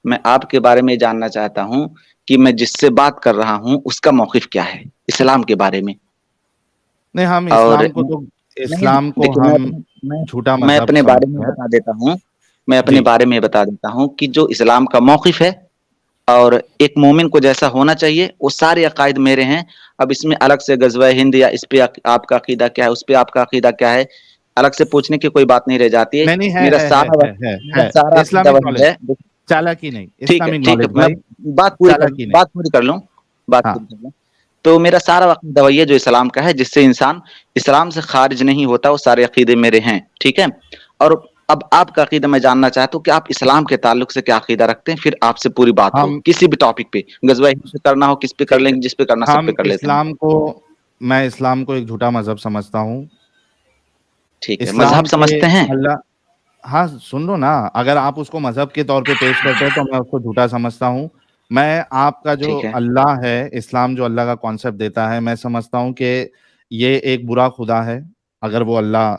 मैं आपके बारे में जानना चाहता हूं कि मैं जिससे बात कर रहा हूं उसका मौकिफ क्या है इस्लाम के बारे में। नहीं, हम और इस्लाम को देखिए, हम झूठा मैं मजहब अपने बारे में समझते हैं। बता देता हूं, मैं अपने जी। बारे में बता देता हूं कि जो इस्लाम का मौकिफ है और एक मोमिन को जैसा होना चाहिए, वो सारे अकायद मेरे हैं। अब इसमें अलग से गज़वा हिंद या इस पे आपका अकीदा क्या है, उस पे आपका अकीदा क्या है, अलग से पूछने की कोई बात नहीं रह जाती है। नहीं मेरा सारा है अकीदा इस्लामिक वही नॉलेज। है। चालाकी नहीं, ठीक है, इस्लामिक ठीक है, नॉलेज मैं भाई, बात चालाकी नहीं। पूरी कर लूं, बात हाँ। पूरी कर लूं। तो मेरा सारा अकीदा वही है जो इस्लाम का है, जिससे इंसान इस्लाम से खारिज नहीं होता, वो सारे अकीदे मेरे हैं, ठीक है। और अब आपका अकीदा मैं जानना चाहता हूँ कि आप इस्लाम के ताल्लुक से क्या अकीदा रखते हैं, फिर आपसे पूरी बात हो, हम किसी भी टॉपिक पे, गजवा हिंद पे करना हो, किस पे कर ठीक है, लेंगे, जिस पे करना सब पे हम कर लेते हैं। मैं इस्लाम को एक झूठा मजहब समझता हूँ। ठीक है, इस्लाम मजहब के समझते हैं। अल्लाह, हाँ सुन लो ना, अगर आप उसको मजहब के तौर पे पेश करते हैं तो मैं उसको झूठा समझता हूँ। मैं आपका जो ठीक है, अल्लाह है, इस्लाम जो अल्लाह का कॉन्सेप्ट देता है, मैं समझता हूँ कि ये एक बुरा खुदा है। अगर वो अल्लाह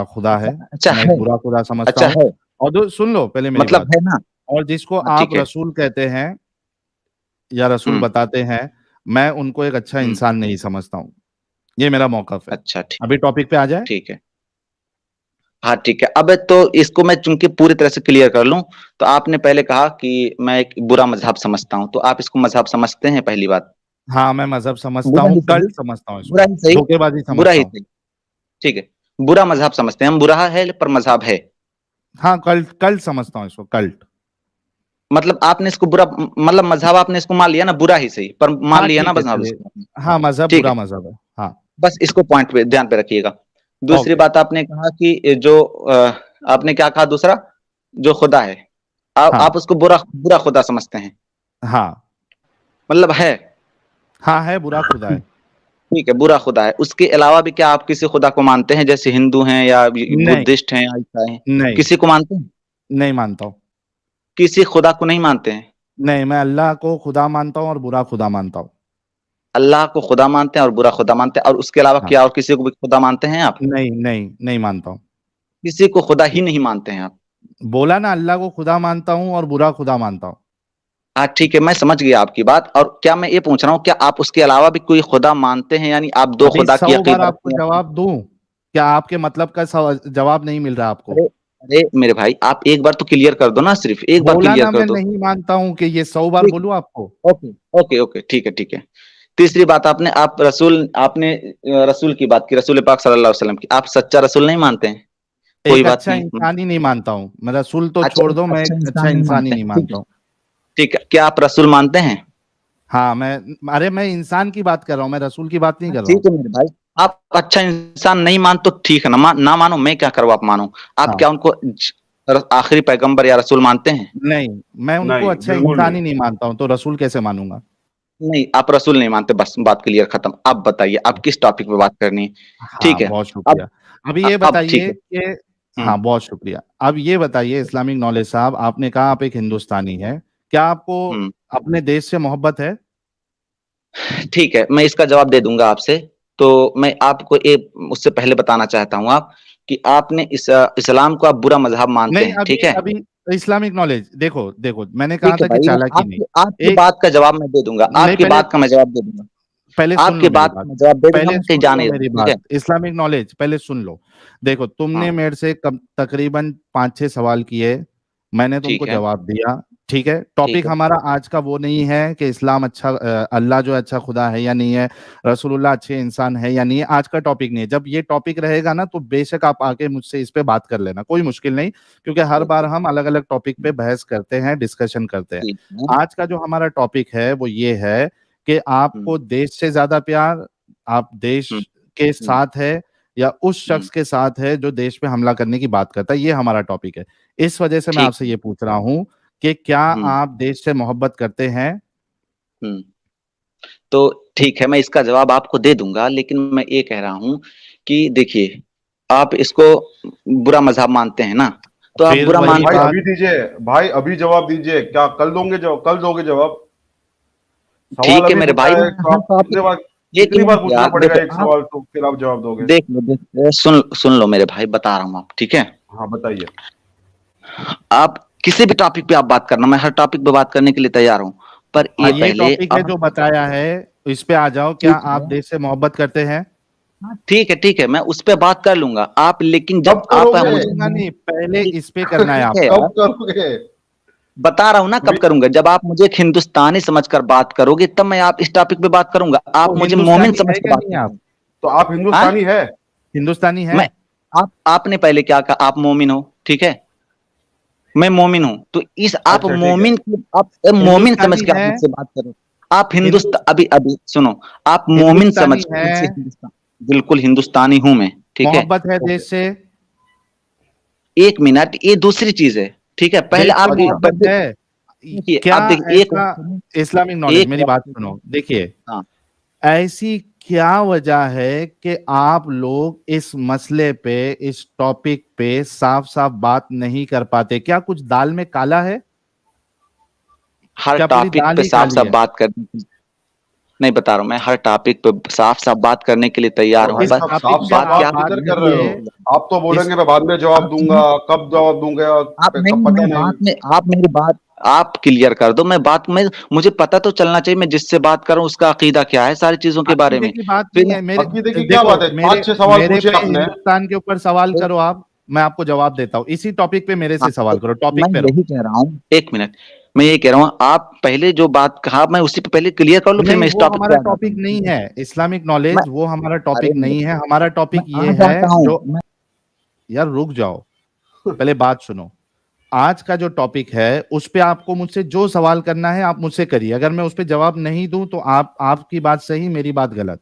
खुदा है अच्छा तो मैं है, एक बुरा खुदा समझता अच्छा हूँ। है, और सुन लो पहले मेरी मतलब बात। है ना। और जिसको हाँ, आप ठीक है। रसूल कहते हैं या रसूल हम्म बताते हैं, मैं उनको एक अच्छा हम्म, इंसान नहीं समझता हूँ। ये मेरा मौकफ है। अच्छा, ठीक, अभी टॉपिक पे आ जाए। ठीक है। हाँ, ठीक है। अब तो इसको मैं चूंकि पूरी तरह से क्लियर कर लूं, तो आपने पहले कहा कि मैं एक बुरा मजहब समझता हूं, तो आप इसको मजहब समझते हैं, पहली बात। हाँ, मैं मजहब समझता बुरा हूँ, ही सही, कल्ट समझता हूँ बुरा इसको, ही सही, धोखेबाजी बुरा समझता ही हूँ। सही, ठीक है। बुरा मजहब समझते हैं हम, बुरा है पर मजहब है। हाँ, कल्ट कल्ट समझता हूँ इसको, कल्ट। मतलब आपने इसको बुरा, मतलब मजहब आपने इसको मान लिया ना, बुरा ही सही, पर मान हाँ लिया ना ठीक है, मजहब चलिए। इसको आपने। हाँ, मजहब ठीक बुरा है, मजहब है। हाँ। बस इसको पॉइंट पे ध्यान पे रखिएगा। दूसरी ओके। बात आपने कहा कि आपने क्या कहा दूसरा, जो खुदा है, हाँ आप उसको बुरा बुरा खुदा समझते हैं, हाँ मतलब है। हाँ, है बुरा खुदा है। ठीक है, बुरा खुदा है। उसके अलावा भी क्या आप किसी खुदा को मानते हैं, जैसे हिंदू हैं या नहीं बुद्धिस्ट हैं या ईसाई हैं, नहीं, किसी को मानते हैं? नहीं मानता हूँ। किसी खुदा को नहीं मानते हैं? नहीं, मैं अल्लाह को खुदा मानता हूँ और बुरा खुदा मानता हूँ। अल्लाह को खुदा मानते हैं और बुरा खुदा मानते हैं, और उसके अलावा हाँ। क्या और किसी को भी खुदा मानते हैं आप? नहीं नहीं, नहीं मानता हूँ। किसी को खुदा ही नहीं मानते हैं आप? बोला ना, अल्लाह को खुदा मानता हूँ और बुरा खुदा मानता हूँ। हाँ, ठीक है, मैं समझ गया आपकी बात। और क्या मैं ये पूछ रहा हूँ, क्या आप उसके अलावा भी कोई खुदा मानते हैं, यानी आप दो अभी खुदा की 100 बार अकीदा आपको रखते हैं? जवाब दूं? क्या आपके मतलब का जवाब नहीं मिल रहा आपको? अरे, अरे मेरे भाई, आप एक बार तो क्लियर कर दो ना, सिर्फ एक बार बोला क्लियर ना, कर मैं दो। नहीं मानता हूँ कि ये 100 बार ठीक बोलूं आपको? है, ओके, ओके, ओके, ठीक है, ठीक है। तीसरी बात, आपने रसूल की बात की, रसूल पाक सल्लल्लाहु अलैहि वसल्लम की, आप सच्चा रसूल नहीं मानते हैं? कोई एक बात अच्छा नहीं। इंसान ही नहीं मानता हूँ मैं, रसूल तो अच्छा, छोड़ एक दो, मैं अच्छा एक अच्छा इंसान नहीं इंसान ही मानते नहीं हैं, ठीक मानता है, हूँ। ठीक है। क्या आप रसूल मानते हैं? हाँ, मैं इंसान की बात कर रहा हूँ, मैं रसूल की बात नहीं हाँ, कर रहा हूँ। ठीक है मेरे भाई। आप अच्छा इंसान नहीं मान तो ठीक है ना, ना मानो, मैं क्या करूँ, आप मानो। आप हाँ। क्या उनको आखिरी पैगंबर या रसूल मानते हैं? नहीं, मैं उनको नहीं, अच्छा बिल्कुल इंसान नहीं। ही नहीं मानता हूँ, तो रसूल कैसे मानूंगा? नहीं, आप रसूल नहीं मानते, बस बात क्लियर, खत्म। आप बताइए, आप किस टॉपिक पे बात करनी है? ठीक हाँ, है। बहुत अब शुक्रिया। अभी ये अब ठीक बताइए है। कि, हम्म हाँ बहुत शुक्रिया। अब ये बताइए इस्लामिक नॉलेज साहब, आपने कहा आप एक हिंदुस्तानी है, क्या आपको हम्म अपने देश से मोहब्बत है? ठीक है, मैं इसका जवाब दे दूंगा आपसे। तो मैं आपको एक उससे पहले बताना चाहता हूँ आप कि आपने इस्लाम को आप बुरा मजहब मानते नहीं, हैं, अभी ठीक है? अभी इस्लामिक नॉलेज देखो देखो, मैंने कहा ठीक है था कि भाई, मैं चालाकी नहीं। आपकी आपकी एक, बात का जवाब मैं दे दूंगा, नहीं आपकी पहले बात का मैं जवाब दे दूंगा, पहले सुन लो आपकी मेरी बात बात। का मैं जवाब दे दूंगा, पहले मैं कहीं सुन जा लो नहीं रहा, मेरी ठीक बात, है? इस्लामिक नॉलेज पहले सुन लो। देखो, तुमने हाँ, मेरे से कम तकरीबन 5-6 सवाल किए, मैंने तुमको ठीक है, जवाब दिया। ठीक है, ठीक टॉपिक है, हमारा आज का वो नहीं है कि इस्लाम अच्छा, अल्लाह जो है अच्छा खुदा है या नहीं है, रसूलुल्लाह अच्छे इंसान है या नहीं है, आज का टॉपिक नहीं है। जब ये टॉपिक रहेगा ना, तो बेशक आप आके मुझसे इस पे बात कर लेना, कोई मुश्किल नहीं, क्योंकि हर बार ओके, हम अलग अलग टॉपिक पे बहस करते हैं, डिस्कशन करते हैं। ठीक है। आज का जो हमारा टॉपिक है वो ये है कि हुँ, आपको देश से ज्यादा प्यार, आप देश हुँ, के हुँ, साथ है या उस हुँ, शख्स के साथ है जो देश पे हमला करने की बात करता है, ये हमारा टॉपिक है। इस वजह से मैं ठीक आपसे है। ये पूछ रहा हूँ कि क्या हुँ, आप देश से मोहब्बत करते हैं? हुँ। तो ठीक है, मैं इसका जवाब आपको दे दूँगा, लेकिन मैं ये कह रहा हूँ कि देखिए, आप इसको बुरा मज़हब मानते हैं ना, तो आप फिर बुरा वही भाई मानते बात। अभी दीजिए, भाई अभी जवाब दीजिए, क्या कल दोगे जवाब? कल दोगे जवाब? सवाल ठीक है अभी मेरे पूछा भाई, है तो हाँ, आप तो आप एक कितनी बार मिनट पूछना यार, पड़ेगा देखो एक आप सवाल, तो फिर आप जवाब दोगे? देख लो, सुन लो मेरे भाई, बता रहा हूँ आप, ठीक है? हाँ बताइए। आप किसी भी टॉपिक पे आप बात करना, मैं हर टॉपिक पे बात करने के लिए तैयार हूँ, पर हाँ, ये ये पहले टॉपिक है आप जो बताया है, इस पे आ जाओ। क्या ठीक आप है, देश से मोहब्बत करते हैं? हाँ, ठीक है, मैं उस पे बात कर लूँगा। आप लेकिन कब जब आप करोगे? मुझे करूंगा नहीं, पहले ठीक इस पे करना है ठीक है आपको। कब यार, करोगे? बता रहा हूँ ना कब अभी करूँगा, जब आप मुझे एक हिंदुस्तानी समझकर बात करोगे, तब मैं आप इस टॉपिक पे बात करूँगा। तो आप मुझे मोमिन हिंदुस्तानी समझ है के क्या बात नहीं करते आप? हैं। तो आप हाँ? हिंदुस्तानी है? हिंदुस्तानी है? मैं आपने पहले क्या कहा, आप मोमिन हो, ठीक है? मैं मोमिन हूँ, तो इस आप अच्छा, ठीक है। मोमिन आप मोमिन समझ हिंदुस्तानी के आप है, मुझसे बात करो। आप हिंदुस्तान अभी अभी सुनो, आप मोमिन हिंदुस्तानी समझ के है, मुझसे हिंदुस्तान, बिल्कुल हिंदुस्तानी हूं मैं, ठीक है। मोहब्बत है देश से, एक मिनट, ये दूसरी चीज है, ठीक है। पहले देश से आप मोहब्बत पहले है। देखिए, क्या आप देखिए एक ऐसा इस्लामिक नॉलेज, एक मेरी बात सुनो, देखिए हाँ, ऐसी क्या वजह है कि आप लोग इस मसले पे, इस टॉपिक पे साफ साफ बात नहीं कर पाते? क्या कुछ दाल में काला है? हर क्या पूरी टॉपिक दाल पे ही साफ काली साफ है? बात करने के लिए नहीं, बता रहा हूँ मैं, हर टॉपिक पे साफ साफ बात करने के लिए तैयार और हूँ। भाई इस साहब टॉपिक साफ पे साफ बात आप क्या बात बात किधर कर रहे करिए। हो? आप तो इस बोलेंगे मैं बाद में जवाब आप दूंगा, कब जवाब दूंगा आप नहीं, पता मैं नहीं। बात में आप मेरी बात आप क्लियर कर दो। मैं बात में मुझे पता तो चलना चाहिए मैं जिससे बात कर रहा हूँ उसका अकीदा क्या है सारी चीजों के बारे अकीदे में। की बात फिर नहीं मैं है मेरे। अकीदे की क्या देखो, बात है? मेरे 5-6 सवाल मेरे पूछे पे आपने। हिंदुस्तान के ऊपर सवाल करो आप, मैं आपको जवाब देता हूँ। इसी टॉपिक पे मेरे हाँ, से सवाल करो, मैं टॉपिक पे रहो। यही कह रहा हूँ, एक मिनट, मैं ये कह रहा हूँ आप पहले जो बात कहा मैं उसी पे पहले क्लियर कर लूँ, फिर नहीं, मैं इस वो टॉपिक पे हमारा आ जाता टॉपिक नहीं हूँ। है, इस्लामिक मैं नॉलेज वो हमारा अरे टॉपिक नहीं है। हमारा मैं टॉपिक आ ये है जाता हूँ जो, मैं यार रुक जाओ, पहले बात सुनो। आज का जो टॉपिक है उस पे आपको मुझसे जो सवाल करना है आप मुझसे करिए। अगर मैं उस पे जवाब नहीं दूं तो आपकी बात सही, मेरी बात गलत। मैं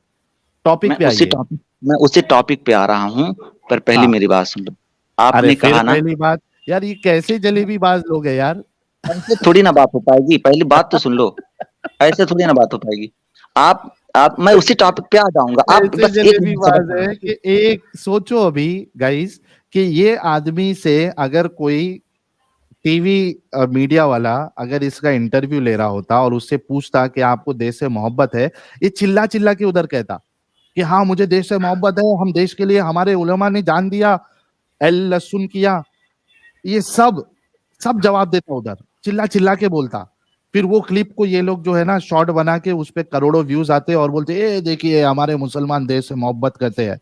टॉपिक पे उसी आइए। टॉपिक मैं उसी टॉपिक पे आ रहा हूँ, पर पहले हाँ, मेरी बात सुन लो। अरे आपने फिर कहा ना, पहली बात, यार ये कैसे जलेबी बाज लोग हैं यार। ऐसे थोड़ी ना बात हो पाएगी, पहली बात तो सुन लो। ऐसे थोड़ी ना बात हो पाएगी। आप मैं उसी टॉपिक पे आ जाऊंगा, आप ऐसे बस एक जलेबी मिनट सबर बाज है करो। कि एक सोचो अभी गाइस, कि ये आदमी से अगर कोई टीवी मीडिया वाला अगर इसका इंटरव्यू ले रहा होता और उससे पूछता कि आपको देश से मोहब्बत है, ये चिल्ला चिल्ला के उधर कहता कि हाँ मुझे देश से मोहब्बत है, हम देश के लिए, हमारे उलमा ने जान दिया, एल लहसुन किया, ये सब सब जवाब देता उधर, चिल्ला चिल्ला के बोलता। फिर वो क्लिप को ये लोग जो है ना शॉर्ट बना के उस पे करोड़ों व्यूज आते और बोलते ए देखिए हमारे मुसलमान देश से मोहब्बत करते हैं,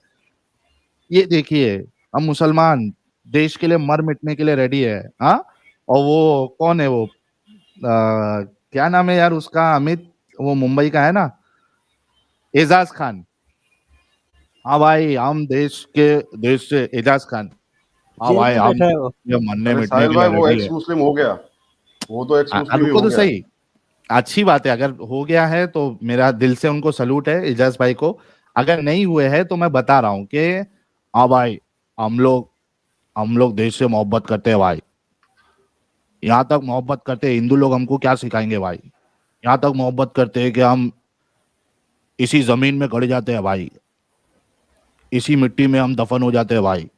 ये देखिए हम मुसलमान देश के लिए मर मिटने के लिए रेडी है। हाँ, और वो कौन है वो क्या नाम है यार उसका, अमित, वो मुंबई का है ना, एजाज खान। हाँ भाई हम देश से एजाज खान, हाँ जेल भाई में हम बैठा है वो। ये मरने अरे मिटने साहिल के लिए भाई वो रेडी एक्स है। मुस्लिम हो गया, वो तो एक्स मुस्लिम ही रुको हो तो गया। सही, अच्छी बात है, अगर हो गया है तो मेरा दिल से उनको सलूट है एजाज भाई को। अगर नहीं हुए हैं तो मैं बता रहा हूँ कि हाँ भाई हम लोग देश से मोहब्बत करते हैं भाई, यहाँ तक मोहब्बत करते हैं, हिंदू लोग हमको क्या सिखाएंगे भाई, यहाँ तक मोहब्बत करते हैं कि हम इसी जमीन में गड़ जाते हैं भाई, इसी मिट्टी में हम दफन हो जाते हैं भाई।